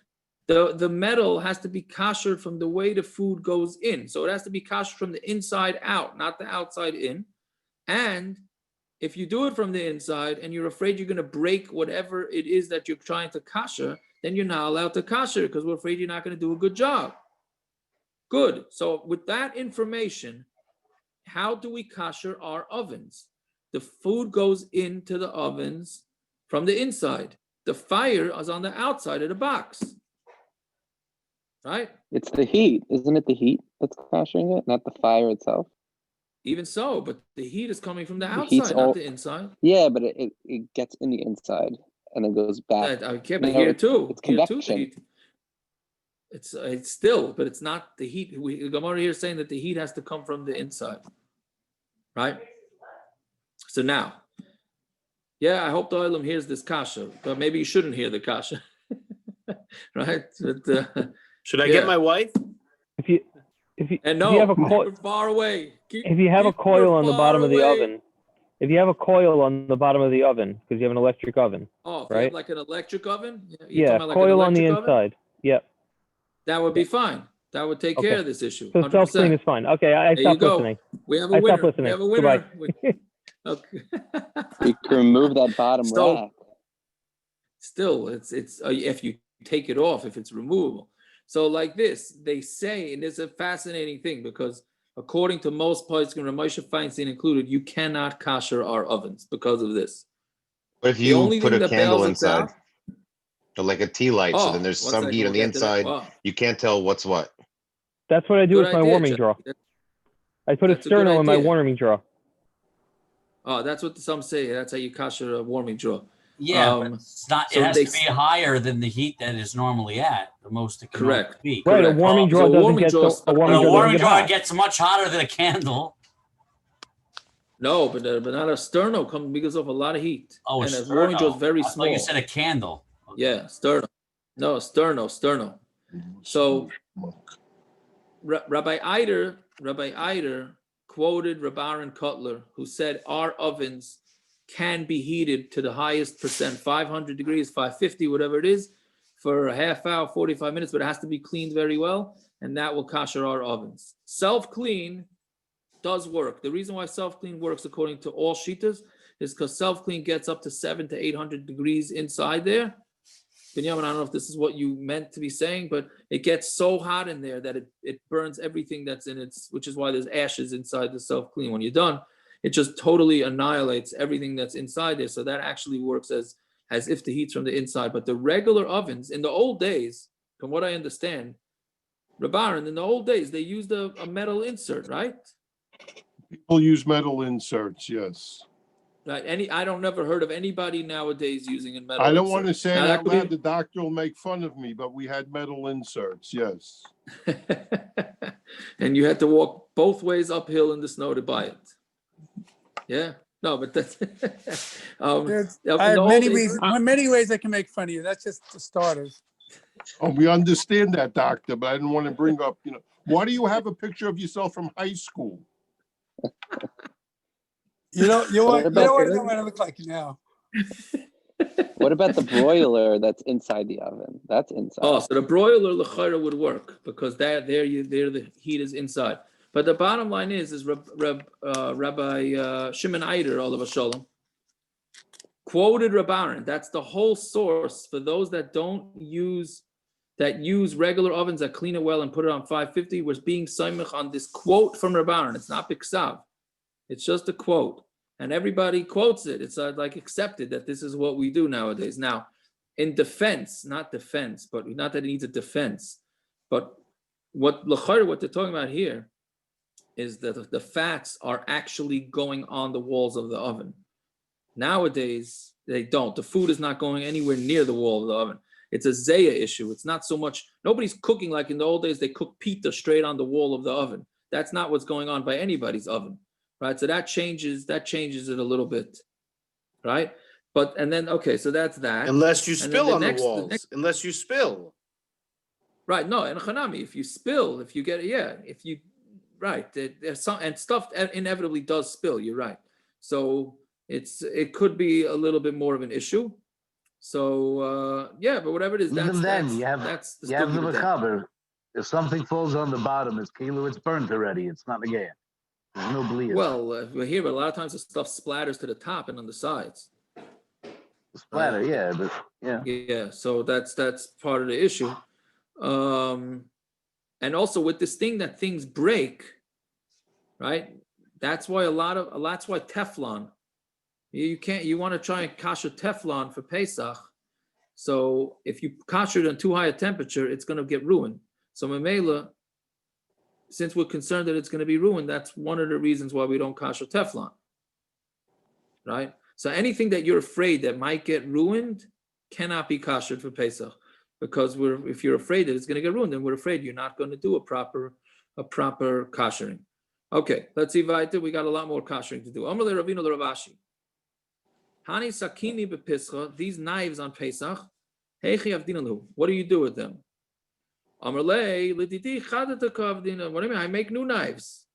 C: The metal has to be kashered from the way the food goes in. So it has to be kashered from the inside out, not the outside in. And if you do it from the inside and you're afraid you're going to break whatever it is that you're trying to kasher, then you're not allowed to kasher because we're afraid you're not going to do a good job. Good. So with that information, how do we kasher our ovens? The food goes into the ovens from the inside. The fire is on the outside of the box. Right?
F: It's the heat. Isn't it the heat that's kashering it, not the fire itself?
C: Even so, but the heat is coming from the outside, not the inside.
F: Yeah, but it gets in the inside and then goes back.
C: But here too.
F: It's convection.
C: It's still, but it's not the heat. The Gemara here is saying that the heat has to come from the inside. Right? So now, I hope the Olam hears this kasha, but maybe you shouldn't hear the kasha. Right? But,
K: should I get my wife?
I: If you
C: have a coil far away.
I: If you have a coil on the bottom of the oven, if you have a coil on the bottom of the oven because you have an electric oven, right?
C: Like an electric oven.
I: Coil on the inside. Yep.
C: That would be fine. That would take care of this issue.
I: So self-clean is fine. Okay, I stopped listening.
C: We have a winner.
I: Stopped listening.
C: We have a winner.
F: Okay. You can remove that bottom rack.
C: Still, it's if you take it off, if it's removable. So like this, they say, and it's a fascinating thing because according to most poskim, Ramosha Feinstein included, you cannot kasher our ovens because of this.
M: But if you put a candle inside, like a tea light, so then there's some heat on the inside, you can't tell what's what.
I: That's what I do with my warming drawer. I put a sterno in my warming drawer.
C: Oh, that's what some say. That's how you kasher a warming drawer.
H: Yeah, but it's not. It has to be higher than the heat that is normally at. The most it can
C: correct.
H: Be.
I: Right, a warming drawer doesn't get a warming
H: drawer gets much hotter than a candle.
C: No, but not a sterno comes because of a lot of heat.
H: Oh,
C: and a warming drawer is very small.
H: You said a candle.
C: Okay. Yeah, sterno. No, sterno. So Rabbi Eider quoted Rabbaran Kotler, who said our ovens can be heated to the highest percent, 500 degrees, 550, whatever it is, for a half hour, 45 minutes, but it has to be cleaned very well, and that will kasher our ovens. Self-clean does work. The reason why self-clean works according to all shitas is because self-clean gets up to 700 to 800 degrees inside there. Binyamin, I don't know if this is what you meant to be saying, but it gets so hot in there that it burns everything that's in it, which is why there's ashes inside the self-clean. When you're done, it just totally annihilates everything that's inside there. So that actually works as if the heat's from the inside. But the regular ovens, in the old days, from what I understand, Rabbaran, in the old days, they used a metal insert, right?
B: People use metal inserts, yes.
C: Right. I don't never heard of anybody nowadays using a metal.
B: I don't want to say
C: now,
B: it out loud. The doctor will make fun of me, but we had metal inserts. Yes.
C: And you had to walk both ways uphill in the snow to buy it. Yeah. No, but that's.
L: I have many ways I can make fun of you. That's just the starters.
B: Oh, we understand that, doctor, but I didn't want to bring up, why do you have a picture of yourself from high school?
L: You don't want to know what I look like now.
F: What about the broiler that's inside the oven? That's inside.
C: Oh, so the broiler l'chayra would work because there the heat is inside. But the bottom line is Rabbi Shimon Eider, Olav Shalom, quoted Reb Aaron. That's the whole source for those that use regular ovens that clean it well and put it on 550. Was being saimich on this quote from Reb Aaron. It's not biksav. It's just a quote, and everybody quotes it. It's like accepted that this is what we do nowadays. Now, in defense, not that it needs a defense, but what they're talking about here is that the fats are actually going on the walls of the oven. Nowadays, they don't. The food is not going anywhere near the wall of the oven. It's a zaya issue. It's not so much, nobody's cooking like in the old days, they cook pita straight on the wall of the oven. That's not what's going on by anybody's oven. Right, so that changes it a little bit, right? So that's that.
K: Unless you spill on the walls. Unless you spill.
C: Right, no, and Hanami, if you spill, there's some, and stuff inevitably does spill, you're right. So it could be a little bit more of an issue. So, but whatever it is,
G: you have the mechaber. If something falls on the bottom, it's burnt already. It's not again. There's no bleed.
C: Well, we're here, but a lot of times the stuff splatters to the top and on the sides.
G: Splatter, yeah. So that's part of the issue, and also with this thing that things break, right? That's why that's why Teflon. You want to try and kasher Teflon for Pesach. So if you kasher it on too high a temperature, it's going to get ruined. So Mamela, since we're concerned that it's going to be ruined, that's one of the reasons why we don't kasher Teflon, right? So anything that you're afraid that might get ruined cannot be kashered for Pesach, because if you're afraid that it's going to get ruined, then we're afraid you're not going to do a proper kashering. Okay, let's see weiter. We got a lot more kashering to do. Amar le Ravina le Ravashi. Hani sakini bepischa. These knives on Pesach. Heichi avdinalu. What do you do with them? What do you mean? I make new knives,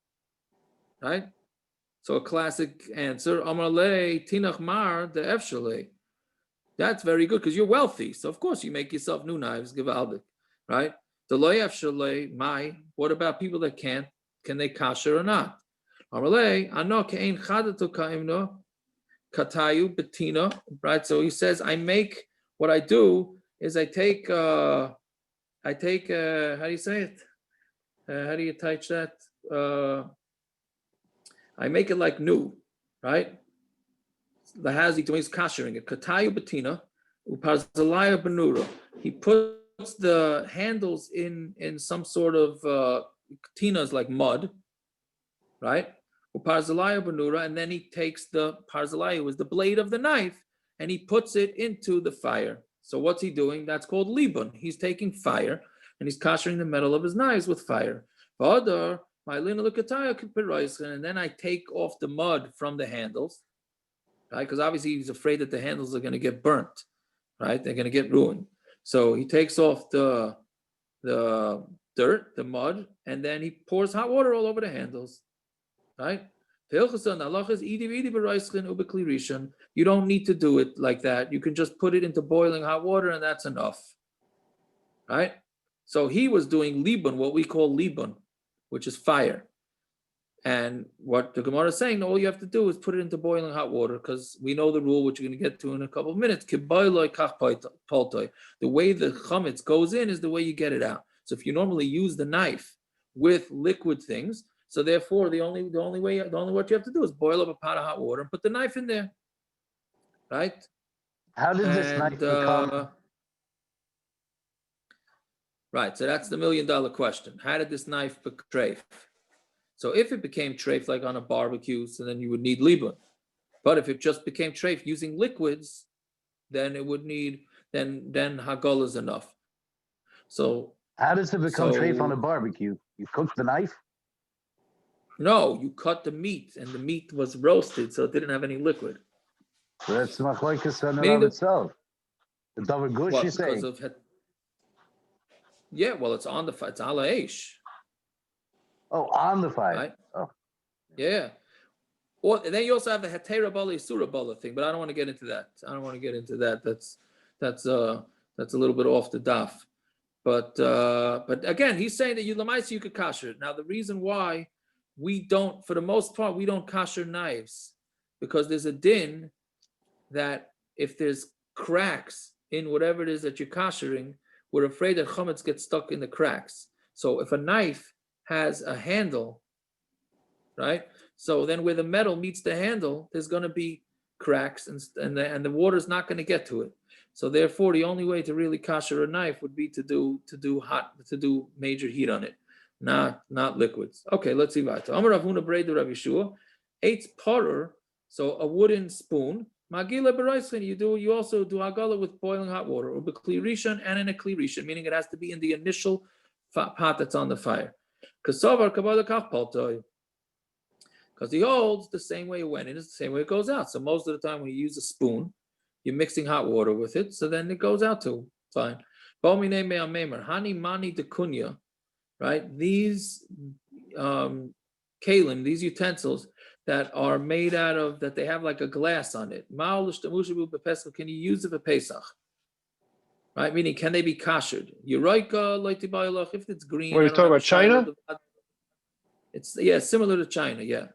G: right? So a classic answer. Tinach mar de efshale. That's very good because you're wealthy. So of course you make yourself new knives, givaldik, right? The loy efshale mai. What about people that can't? Can they kasher or not? Ano kein chadatu kaimno katayu betina. Right. So he says, what I do is I take. How do you say it? How do you touch that? I make it like new, right? The hazik to me is kashering it. Katayu betina, uparzalaya benura. He puts the handles in some sort of tinas like mud, right? Uparzalaya benura, and then he takes the parzalaya, was the blade of the knife, and he puts it into the fire. So what's he doing? That's called libun. He's taking fire and he's kashering the metal of his knives with fire. And then I take off the mud from the handles, right? Because obviously he's afraid that the handles are going to get burnt, right? They're going to get ruined. So he takes off the dirt, the mud, and then he pours hot water all over the handles, right? You don't need to do it like that. You can just put it into boiling hot water and that's enough, right? So he was doing libun, what we call libun, which is fire. And what the Gemara is saying, all you have to do is put it into boiling hot water, because we know the rule, which you're going to get to in a couple of minutes. The way the chametz goes in is the way you get it out. So if you normally use the knife with liquid things, so therefore, the only what you have to do is boil up a pot of hot water and put the knife in there, right? How did this knife become?
C: Right, so that's the $1 million question. How did this knife become treif? So if it became treif like on a barbecue, so then you would need libun.
G: But if it just became treif using liquids, then it would need, then hagol is enough. So
N: how does it become treif on a barbecue? You cook the knife?
G: No, you cut the meat, and the meat was roasted, so it didn't have any liquid.
N: So that's machlokes in and of itself. The davar gush, you say?
G: Yeah, well, it's on the fire. It's ala eish.
N: Oh, on the fire.
G: Right?
N: Oh.
G: Yeah. Well, and then you also have the hetera bala, assur bala thing, but I don't want to get into that. I don't want to get into that. That's a little bit off the daf. But again, he's saying that you could kasher it. Now, the reason why we don't, for the most part, we don't kasher knives, because there's a din that if there's cracks in whatever it is that you're kashering, we're afraid that chametz gets stuck in the cracks. So if a knife has a handle, right? So then where the metal meets the handle, there's going to be cracks, and the water's not going to get to it. So therefore, the only way to really kasher a knife would be to do major heat on it, not liquids. Okay, let's see what. Amar Rav Huna Breda Rav Yeshua, 8 parer, so a wooden spoon. Magila b'roiskin, you also do hagala with boiling hot water, or b'kli rishon and in a kli rishon, meaning it has to be in the initial pot that's on the fire. Because he holds the same way it went in is the same way it goes out. So most of the time when you use a spoon, you're mixing hot water with it, so then it goes out too. Fine. Hani mani dekunya, right? These kalim, these utensils that are made out of, that they have like a glass on it. Can you use it for Pesach? Right? Meaning, can they be kashered? If it's green.
J: What are you talking about, China?
G: It's similar to China, yeah.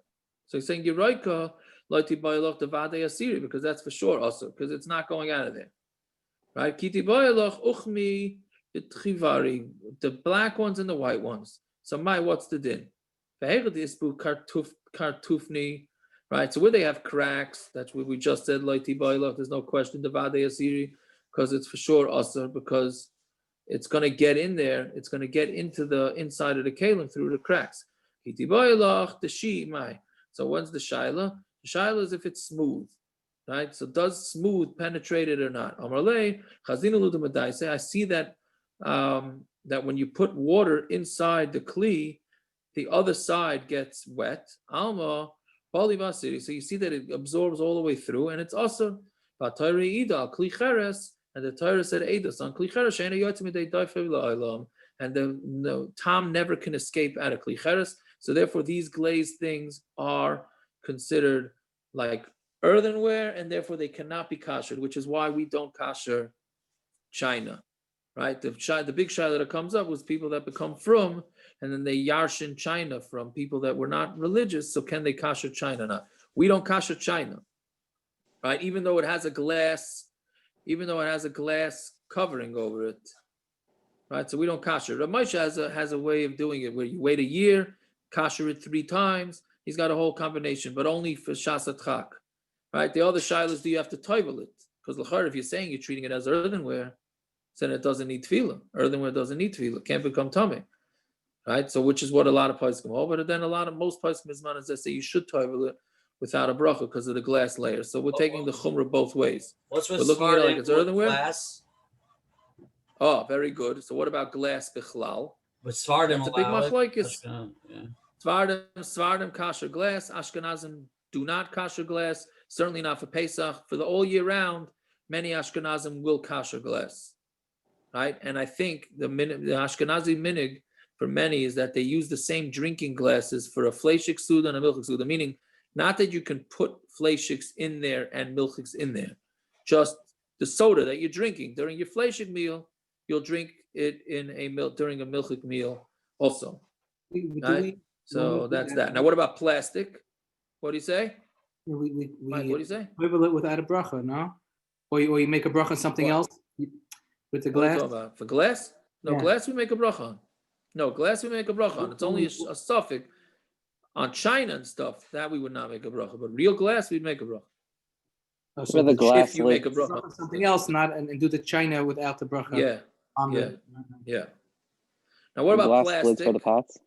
G: So he's saying Yeraika loiti bayalach devadei assur, because that's for sure also, because it's not going out of there. Right? Kiti bayalach uchmi the black ones and the white ones. So what's the din? Kartufni, right? So where they have cracks, that's what we just said, loiti bayalach, there's no question devadei assur, because it's for sure assur, because it's going to get in there, it's going to get into the inside of the kalim through the cracks. Kiti bayalach the shi mai. So when's the shaila? The shaila is if it's smooth, right? So does smooth penetrate it or not? I see that that when you put water inside the kli, the other side gets wet. Alma so you see that it absorbs all the way through, and it's also and the Torah said Eidos on kli cheres and the tam never can escape out of kli cheres. So therefore, these glazed things are considered like earthenware, and therefore they cannot be kashered, which is why we don't kasher china, right? The big shaila that comes up was people that become frum, and then they yarshin china from people that were not religious. So can they kasher china or not? We don't kasher china, right? Even though it has a glass covering over it, right? So we don't kasher. Rav Moshe has a way of doing it where you wait a year, kasher it 3 times. He's got a whole combination, but only for shasat chak, right? The other shilas, do you have to toivel it? Because l'char, if you're saying you're treating it as earthenware, then it doesn't need tefillah. Earthenware doesn't need tefillah. It can't become tameh, right? So which is what a lot of poskim hold, but then most poskim is that say you should toivel it without a bracha because of the glass layer. So we're taking the chumrah both ways. We're looking at it like it's earthenware. Glass? Oh, very good. So what about glass bichlal?
H: But Svardim
G: that's a big machlokes.
H: Yeah.
G: Svardim kasher glass. Ashkenazim do not kasher glass. Certainly not for Pesach. For the all year round, many Ashkenazim will kasher glass, right? And I think the Ashkenazi minig for many is that they use the same drinking glasses for a fleishik suda and a milchik suda, meaning not that you can put fleishiks in there and milchiks in there, just the soda that you're drinking during your fleishik meal, you'll drink it in a milk during a milchik meal also. Right? So that's that. Now, what about plastic? What do you say? Mike, what do you say?
O: Toivel it without a bracha, no? Or you make a bracha on something else with the glass?
G: What are you talking about? For glass? No, yeah. Glass we make a bracha on. No, glass we make a bracha on. It's only a suffix. On china and stuff, that we would not make a bracha. But real glass, we'd make a bracha.
O: Oh, so
F: the glass
G: if you make a bracha.
O: Something else, not and do the china without the bracha.
G: Yeah. Now, what about
F: glass
G: plastic?
F: Lids for the pots?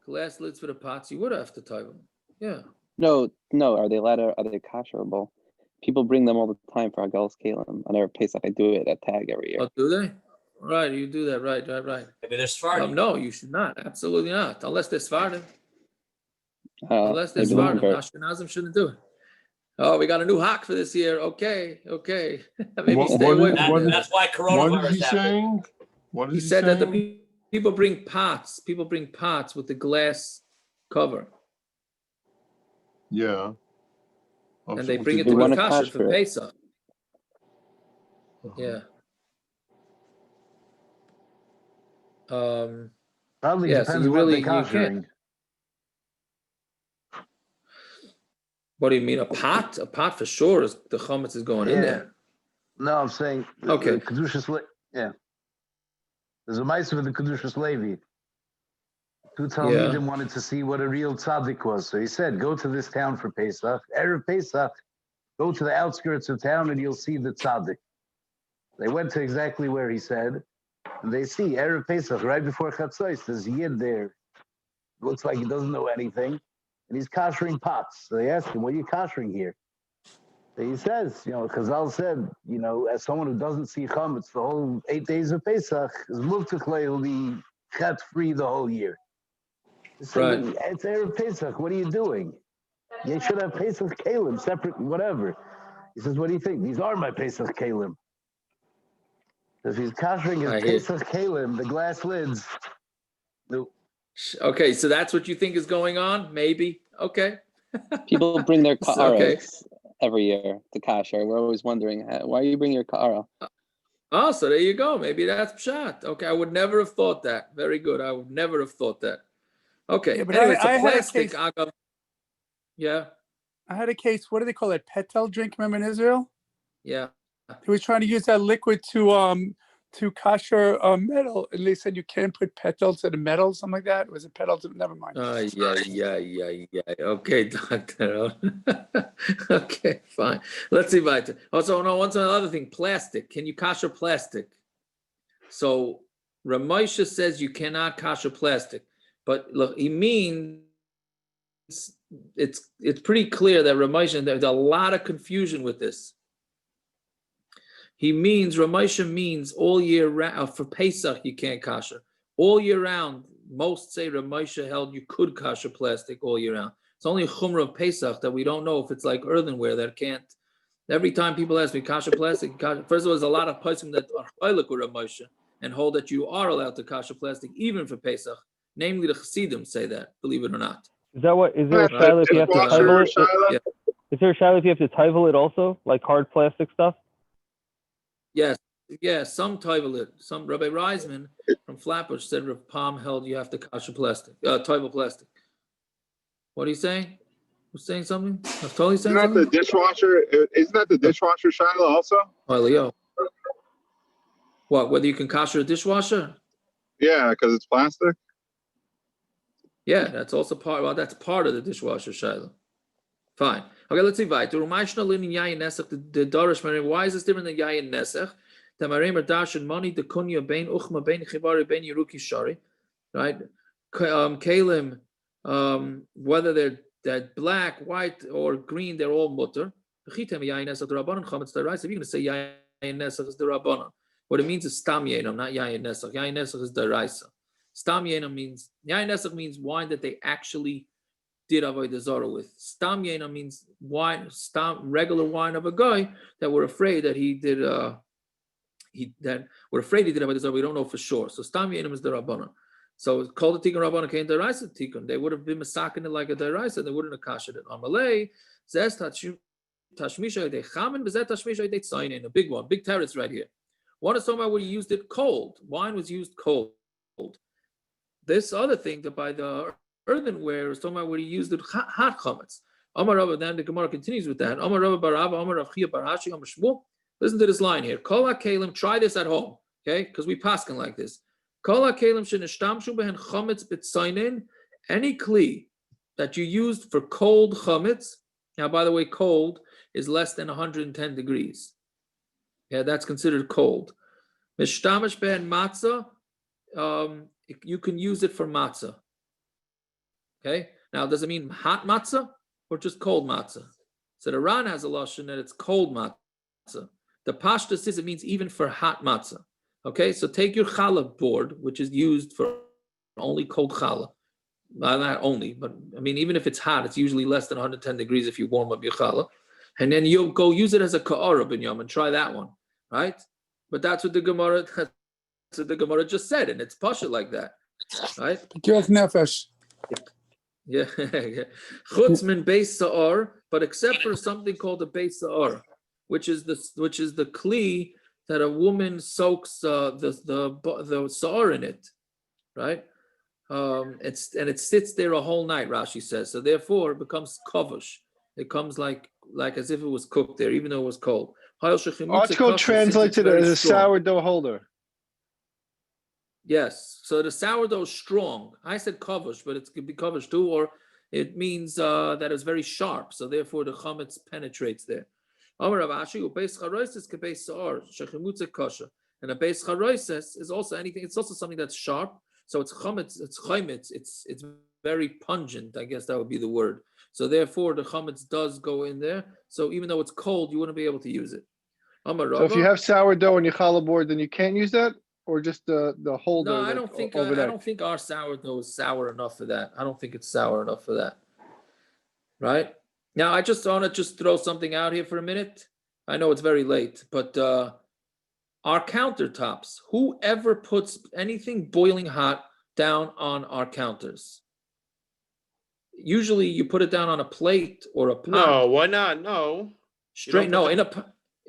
G: Glass lids for the pots, you would have to tie them. Yeah.
F: No. Are they kasherable? People bring them all the time for Hagalas Kalim. On every Pesach, I do it at Tag every year.
C: Oh, do they? Right, you do that. Right.
H: Maybe they're Sephardim.
C: No, you should not. Absolutely not. Unless they're Sephardim. Unless they're
F: maybe
C: Sephardim.
F: they're-
C: Ashkenazim shouldn't do it. Oh, we got a new hawk for this year. Okay. Maybe
B: What-
C: stay
B: what
C: away
B: is-
C: from
B: what
C: it.
B: is-
H: That's why
B: What
H: coronavirus
B: is he
H: happened.
B: saying? What is
C: He
B: he
C: said that the
B: saying?
C: people bring pots. People bring pots with the glass cover,
B: Yeah.
C: and they
B: so
C: bring
B: what
C: it
B: they
C: to
B: do-
C: a
F: wanna
C: kasher for
F: kasher it.
C: Pesach.
B: Uh-huh.
C: Yeah.
N: Probably
C: Yeah, so
N: depends
C: you
N: what
C: really
N: they're
C: you can't.
N: kashering.
C: What do you mean a pot? A pot for sure is the chametz is going in
N: Yeah.
C: there.
N: No, I'm saying
C: Okay.
N: the Kedushas yeah. There's a mice with the Kedushas Levi. Two Talmidim wanted to see what a real tzaddik was. So he said, go to this town for Pesach. Erev Pesach, go to the outskirts of town and you'll see the tzaddik. They went to exactly where he said, and they see Erev Pesach, right before Chatzos, there's a Yid there. Looks like he doesn't know anything. And he's kashering pots. So they ask him, what are you kashering here? So he says, Chazal said, as someone who doesn't see chametz the whole 8 days of Pesach, is muvtachle, he'll be chet free the whole year. He said,
C: Right.
N: It's Erev Pesach, what are you doing? You should have Pesach kalim, separate, whatever. He says, what do you think? These are my Pesach kalim. If he's kashering his Pesach kalim, the glass lids, no.
C: Okay, so that's what you think is going on? Maybe. Okay.
F: People bring their ka'aras
C: Okay.
F: every year to kasher. We're always wondering, why you bring your ka'ara?
C: Oh, so there you go. Maybe that's pshat. Okay, I would never have thought that. Very good. I would never have thought that. Okay.
L: Yeah, but
C: anyway,
L: I
C: it's a
L: had a
C: plastic.
L: case-
C: Yeah.
L: I had a case. What do they call it? Petel drink. Remember in Israel?
C: Yeah.
L: He was trying to use that liquid to kasher metal, and they said you can't put petals in the metal, something like that. Was it petals? Never mind.
C: Yeah. Okay, doctor. Okay, fine. Let's see. Also, once another thing. Plastic. Can you kasher plastic? So Ramosha says you cannot kasher plastic, but look, he means it's pretty clear that Ramosha. There's a lot of confusion with this. Ramosha means all year round. For Pesach, you can't kasher. All year round, most say Ramosha held you could kasher plastic all year round. It's only a chumrah of Pesach that we don't know if it's like earthenware that can't. Every time people ask me, kasher plastic, first of all, there's a lot of poskim that are chaylik with Ramosha and hold that you are allowed to kasher plastic even for Pesach. Namely, the Chassidim say that, believe it or not.
I: Is there a shiloh if you have to title it?
C: Yeah.
I: Is there a shiloh if you have to title it also, like hard plastic stuff?
C: Yes, some title it. Some Rabbi Reisman from Flatbush said Rav Palm held you have to kasher plastic, title plastic. What are you saying? Who's saying something? Naftali saying something?
P: Isn't that the dishwasher Shiloh also?
C: Eliyahu. What? Whether you can kasher a dishwasher?
P: Yeah, because it's plastic.
C: Yeah, that's also part. Well, that's part of the dishwasher Shiloh. Fine. Okay, let's see. Why is this different than yayin nesach? The maremer dashen money the kunya bein uchma bein chivari bein yeruki shari, right? Kalim, whether they're black, white, or green, they're all muttar. If you're going to say yayin nesach is the rabbanon, what it means is stam yenam, not yayin nesach. Yayin nesach is deraisa. Stam yenam means yayin nesach means wine that they actually did avodah zarah with. Stam yenam means wine, regular wine of a guy that we're afraid that he did. We're afraid he did avodah zarah. We don't know for sure. So stam yenam is the rabbanon. So it's called the tikkun rabbanon came deraisa tikkun. They would have been masakin it like a deraisa. They wouldn't have kashered it. Amalei zes tashmisha de chamin bezet tashmisha de tzayin. A big one, big teretz right here. One is talking about where you used it cold. Wine was used cold. This other thing that by the earthenware is talking about where he used it hot chametz. Amar Rava, then the Gemara continues with that. Amar Rava bar Rava, Amar Rav Chia bar Ashi, Amar Shmuel. Listen to this line here. Kol ha'kelim, try this at home, okay? Because we paskin like this. Kol ha'kelim shenishtamshu behen chametz b'tzainin. Any kli that you used for cold chametz. Now, by the way, cold is less than 110 degrees. Yeah, that's considered cold. Mishtamash behen matzah. You can use it for matzah. Okay. Now, does it mean hot matzah? or just cold matzah? So the Ran has a lashon that it's cold matzah. The pashtus is it means even for hot matzah. Okay, so take your challah board, which is used for only cold challah. Not only, but I mean, even if it's hot, it's usually less than 110 degrees if you warm up your challah. And then you'll go use it as a ka'ara binyam and try that one, right? But that's what the Gemara just said, and it's pasha like that, right?
L: Nefesh.
C: Yeah. Chutz min beis sa'ar, but except for something called a beis sa'ar, which is the kli that a woman soaks the sa'ar in it, right? It sits there a whole night, Rashi says. So therefore, it becomes kavush. It comes like as if it was cooked there, even though it was cold.
J: Article translates it as a sourdough holder.
C: Yes. So the sourdough is strong. I said kavush, but it could be kavush too, or it means that it's very sharp. So therefore, the chametz penetrates there. And a beis charoises is also anything. It's also something that's sharp. So it's chametz. It's very pungent. I guess that would be the word. So therefore, the chametz does go in there. So even though it's cold, you wouldn't be able to use it.
J: So if you have sourdough on your challah board, then you can't use that, or just the holder.
C: No, I don't think our sourdough is sour enough for that. I don't think it's sour enough for that. Right now, I just want to throw something out here for a minute. I know it's very late, but our countertops. Whoever puts anything boiling hot down on our counters? Usually, you put it down on a plate or a pot.
K: No, why not? No.
C: Straight. No, in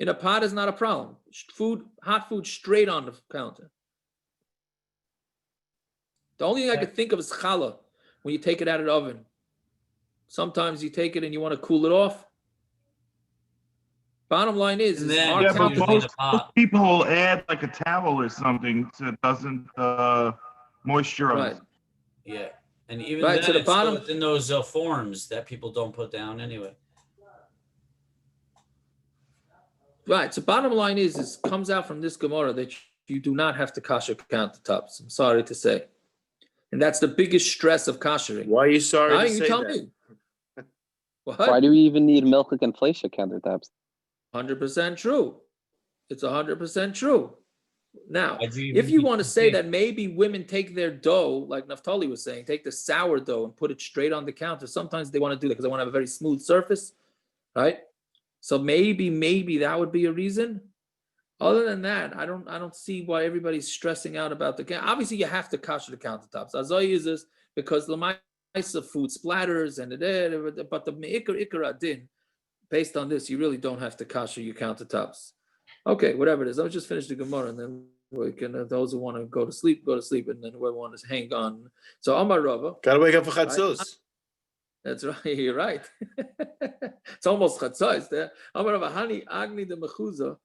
C: a pot is not a problem. Hot food, straight on the counter. The only thing I could think of is challah when you take it out of the oven. Sometimes you take it and you want to cool it off. Bottom line is
Q: but most people will add like a towel or something so it doesn't moisturize.
H: Right. Yeah, and even then, to the bottom within those forms that people don't put down anyway.
C: Right. So bottom line is comes out from this Gemara that you do not have to kasher countertops. I'm sorry to say, and that's the biggest stress of kashering.
K: Why are you sorry to
C: you
K: say
C: tell
K: that?
C: me. What?
F: Why do we even need milk and fleisha countertops?
C: 100% true. It's 100% true. Now, if you want to say that maybe women take their dough, like Naftali was saying, take the sourdough and put it straight on the counter. Sometimes they want to do that because they want to have a very smooth surface, right? So maybe that would be a reason. Other than that, I don't see why everybody's stressing out about the. Obviously, you have to kasher the countertops. Azoi is this because the of food splatters but the ikar adin, based on this, you really don't have to kasher your countertops. Okay, whatever it is. I'll just finish the Gemara and then we can. Those who want to go to sleep, and then whoever wants to hang on. So Amar Rava.
K: Gotta wake up for chatzos.
C: That's right. You're right. It's almost chatzos there. Amar Rava Hani Agni de Mechuza.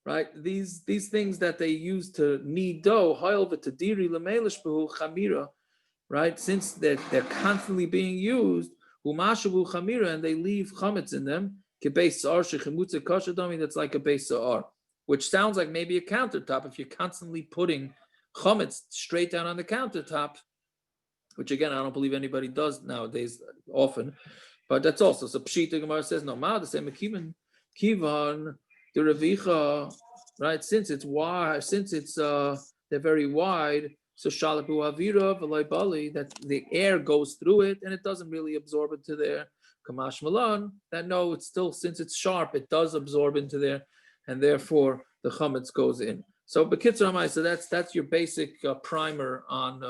C: Right, these things that they use to knead dough, right? Since they're constantly being used, and they leave chametz in them, that's like a beis sa'ar, which sounds like maybe a countertop if you're constantly putting chametz straight down on the countertop, which again I don't believe anybody does nowadays often, but that's also so. Pshita Gemara says no, the same kivan. The Revicha, right? Since it's wide, they're very wide. So shalabu avira v'loy bali, that the air goes through it and it doesn't really absorb into there. Kamash malan, that no, it's still since it's sharp, it does absorb into there, and therefore the chametz goes in. So b'kitzur amai, so that's your basic primer on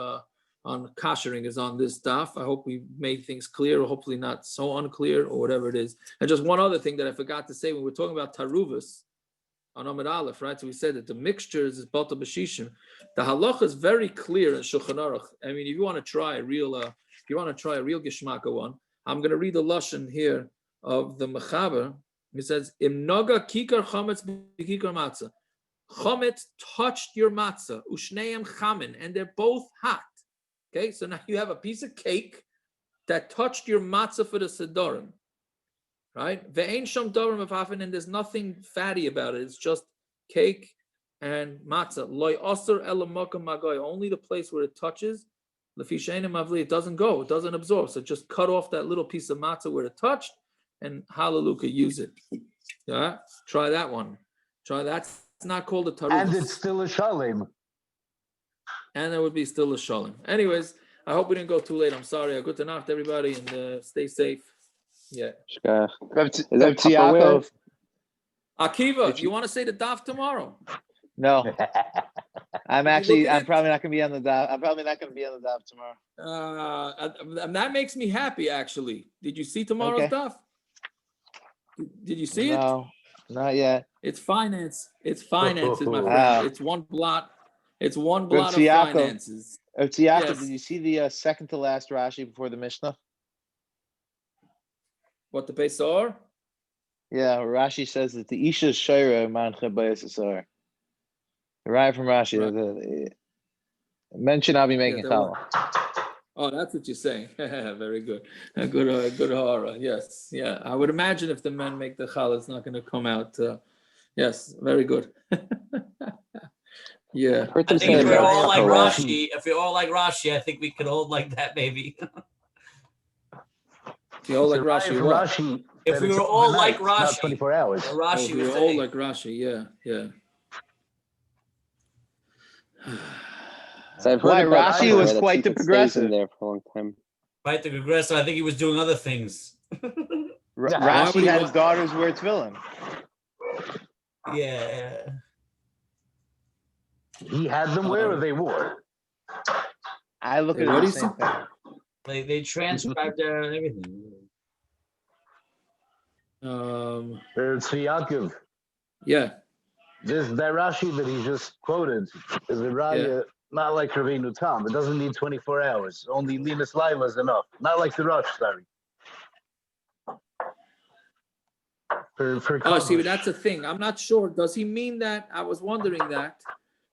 C: kashering is on this daf. I hope we made things clear, or hopefully not so unclear, or whatever it is. And just one other thing that I forgot to say when we're talking about taruvas on Amud Aleph, right? So we said that the mixtures is balta b'shishim. The halacha is very clear in Shulchan Aruch. I mean, if you want to try a real geshmaka one, I'm going to read the lashon here of the Mechaber. He says, "Im naga kikar chametz b'kikar matzah." Chametz touched your matzah, ushneim chamin, and they're both hot. Okay, so now you have a piece of cake that touched your matzah for the sedorim, right? Ve'ein sham dorim afafen, and there's nothing fatty about it. It's just cake and matzah. Loy assur ela makam magoy, only the place where it touches It doesn't go, it doesn't absorb. So just cut off that little piece of matzah where it touched, and hallelujah, use it. Yeah, try that one. Try that. It's not called a taruf.
N: And it's still a shalem.
C: And there would be still a shalom. Anyways, I hope we didn't go too late. I'm sorry. Good night, everybody, and stay safe. Yeah.
E: Yaakov.
C: Akiva, you want to say the daf tomorrow?
E: No. I'm probably not going to be on the daf. I'm probably not going to be on the daf tomorrow.
C: And that makes me happy, actually. Did you see tomorrow's daf? Did you see it?
E: No, not yet.
C: It's finance. It's finances, my friend. It's one blot. It's one blot of finances.
E: Yes. Did you see the second to last Rashi before the Mishnah?
C: What, the Pesach?
E: Yeah, Rashi says that the Isha Shayra manche assur. Right from Rashi. Right. Mention I'll be making challah.
C: Oh, that's what you're saying. Very good. Good horror. Yes. Yeah. I would imagine if the men make the challah, it's not going to come out. Yes. Very good. Yeah.
H: I think if we're all like Rashi, I think we could hold like that maybe.
C: If you all like Rashi,
H: if we were all like Rashi,
N: 24 hours.
C: Rashi, we were all like Rashi. Yeah.
E: So I've heard Rashi was quite the progressive
F: there for a long time.
H: Quite the progressive. I think he was doing other things.
E: Rashi had his daughters wear tefillin.
H: Yeah.
N: He had them where they wore.
E: I look at it the same thing.
H: They transcribed everything.
N: It's Yaakov.
C: Yeah.
N: That Rashi that he just quoted is a raya, not like Rabbeinu Tam. It doesn't need 24 hours. Only Linus Laila is enough. Not like the Rosh, sorry.
C: See, but that's the thing. I'm not sure. Does he mean that? I was wondering that.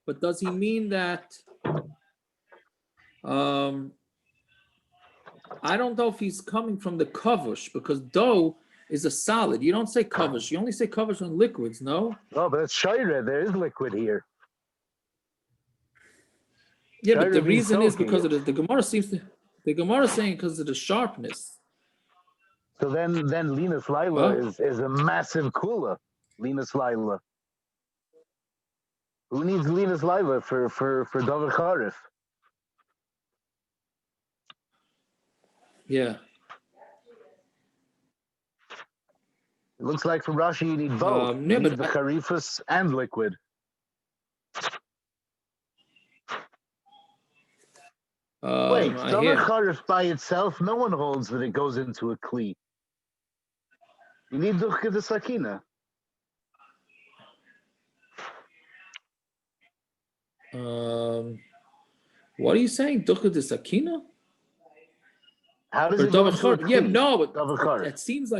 C: But does he mean that? I don't know if he's coming from the kavush, because dough is a solid. You don't say kavush. You only say kavush on liquids, no?
N: No, but it's shayra. There is liquid here.
C: Yeah, but the reason is because of the Gemara seems to. The Gemara is saying because of the sharpness.
N: So then Linus Laila is a massive kula. Linus Laila. Who needs Linus Laila for Davar Charif?
C: Yeah.
N: It looks like for Rashi you need both. You need the Charifus and liquid. Wait, Davar Charif by itself, no one holds that it goes into a kli. You need Duchka the Sakina.
C: What are you saying? Duchka the Sakina?
N: How does it go into a kli?
C: Yeah, no, but it seems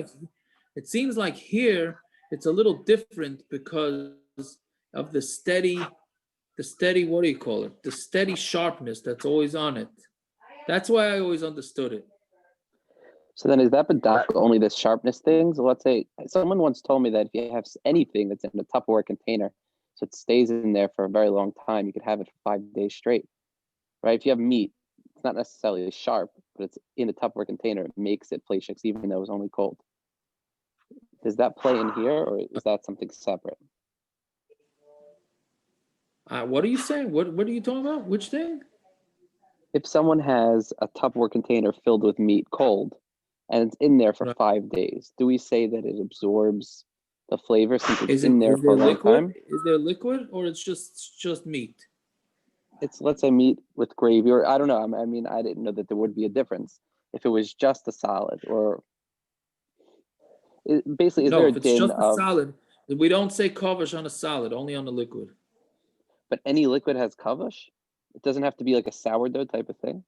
C: like here it's a little different because of the steady, what do you call it? The steady sharpness that's always on it. That's why I always understood it.
F: So then is that bedafka only the sharpness things? So let's say someone once told me that if you have anything that's in a Tupperware container, so it stays in there for a very long time, you could have it for 5 days straight, right? If you have meat, it's not necessarily sharp, but it's in a Tupperware container, it makes it fleshix even though it's only cold. Does that play in here, or is that something separate?
C: What are you saying? What are you talking about? Which thing?
F: If someone has a Tupperware container filled with meat cold, and it's in there for 5 days, do we say that it absorbs the flavor since it's in there for a long time?
C: Is there liquid, or it's just meat?
F: It's, let's say, meat with gravy, or I don't know. I mean, I didn't know that there would be a difference if it was just a solid, or basically, is there a din of... No, if it's just a solid,
C: we don't say kavush on a solid, only on the liquid.
F: But any liquid has kavush? It doesn't have to be like a sourdough type of thing?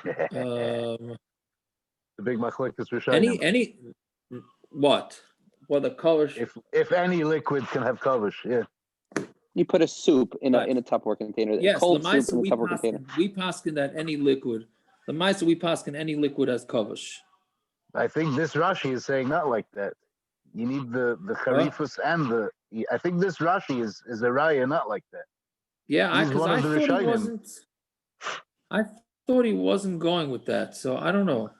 N: The big Machlokes Rav and Shmuel.
C: Any what? Well, the kavush.
N: If any liquid can have kavush, yeah.
F: You put a soup in a Tupperware container.
C: Yes,
F: cold
C: the
F: soup in a Tupperware container.
C: We paskin that any liquid. The Maisa we paskin any liquid has kavush.
N: I think this Rashi is saying not like that. You need the charifus and the. I think this Rashi is a raya not like that.
C: Yeah, because I thought it wasn't. I thought he wasn't going with that, so I don't know.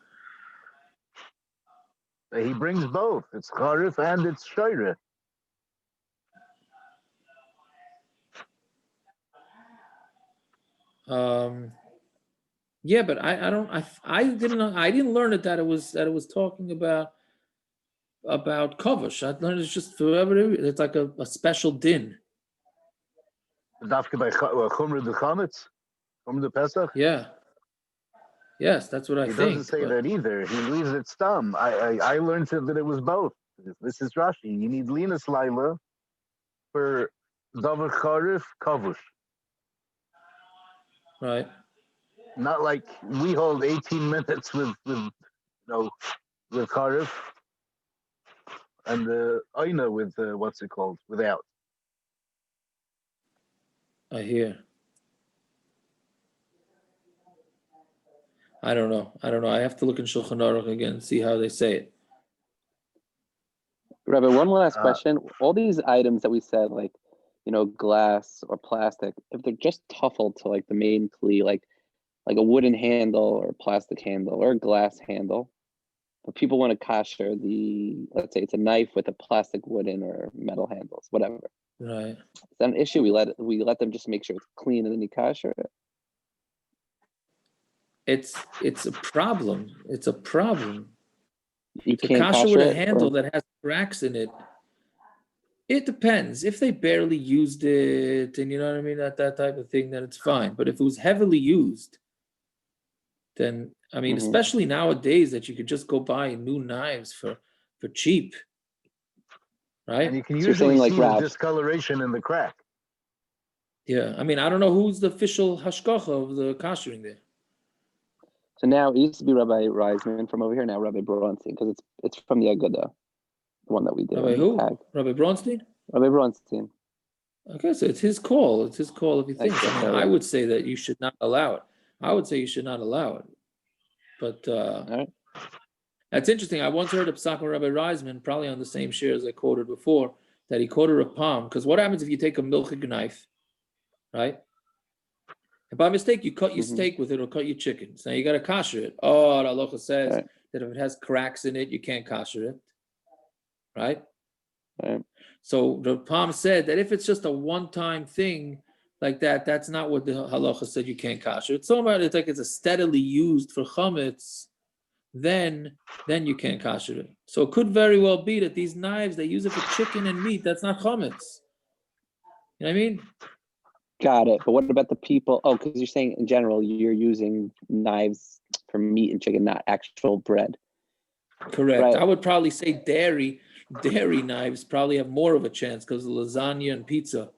N: He brings both. It's charif and it's shoyre.
C: Yeah, but I didn't learn it that it was talking about kavush. I learned it's just forever. It's like a special din.
N: Dafke by chumra the chametz, chumra the Pesach.
C: Yeah. Yes, that's what I think.
N: He doesn't say that either. He leaves it stum. I learned that it was both. This is Rashi. You need linas laila for davar charif kavush.
C: Right.
N: Not like we hold 18 minutes with charif and the aina with what's it called without.
C: I hear. I don't know. I have to look in Shulchan Aruch again and see how they say it.
F: Rabbi, one last question. All these items that we said, like, glass or plastic, if they're just tuffled to like the main kli, like a wooden handle or a plastic handle or a glass handle, but people want to kasher let's say it's a knife with a plastic, wooden, or metal handles, whatever.
C: Right.
F: Is that an issue? We let them just make sure it's clean and then you kasher it.
C: It's a problem. It's a problem.
F: You
C: to
F: can't
C: kasher with a
F: it,
C: handle
F: or...
C: that has cracks in it. It depends. If they barely used it, and you know what I mean, that type of thing, then it's fine. But if it was heavily used, then I mean, especially nowadays that you could just go buy new knives for cheap, right?
N: And you can usually see the discoloration in the crack.
C: Yeah, I mean, I don't know who's the official hashgacha of the kashering there.
F: So now it used to be Rabbi Reisman from over here. Now Rabbi Bronstein, because it's from the Aguda, the one that we did.
C: Rabbi who? Rabbi Bronstein?
F: Rabbi Bronstein.
C: Okay, so it's his call. It's his call if he thinks. I would say that you should not allow it. I would say you should not allow it. But that's interesting. I once heard of Pesach Rabbi Reisman, probably on the same share as I quoted before, that he quoted a palm. Because what happens if you take a milchig knife, right? And by mistake, you cut your steak with it or cut your chicken. So now you got to kasher it. Oh, the halacha says that if it has cracks in it, you can't kasher it. Right? So the Palm said that if it's just a one-time thing like that, that's not what the halacha said you can't kasher. It's so about it's like it's a steadily used for chametz, then you can't kasher it. So it could very well be that these knives, they use it for chicken and meat. That's not chametz. You know what I mean?
F: Got it. But what about the people? Oh, because you're saying in general, you're using knives for meat and chicken, not actual bread.
C: Correct.
F: Right.
C: I would probably say dairy knives probably have more of a chance because of lasagna and pizza.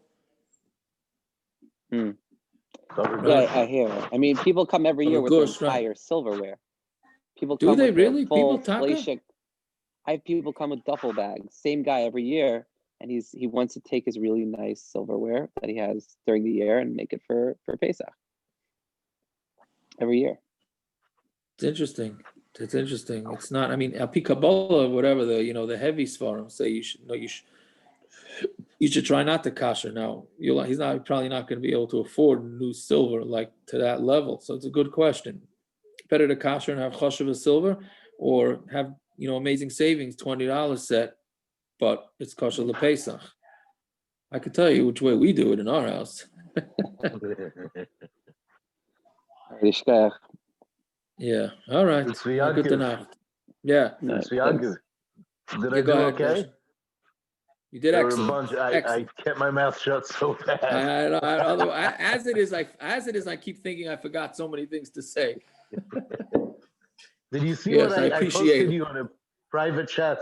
F: Yeah, I hear it. I mean, people come every year with entire silverware. People come.
C: Do they
F: with
C: really?
F: Full
C: People
F: fleshik. I have people come with duffel bags. Same guy every year. And he wants to take his really nice silverware that he has during the year and make it for Pesach every year.
C: It's interesting. It's not. I mean, Api Kabbalah, whatever the heavy svarim say you should try not to kasher. Now he's probably not going to be able to afford new silver like to that level. So it's a good question. Better to kasher and have chashav of silver, or have amazing savings, $20 set. But it's kosher lePesach. I could tell you which way we do it in our house. Yeah. All right. Good enough. Yeah.
N: Did I do okay?
C: You did excellent.
N: I kept my mouth shut so fast.
C: As it is, I keep thinking I forgot so many things to say.
N: Did you see what I posted you on a private chat?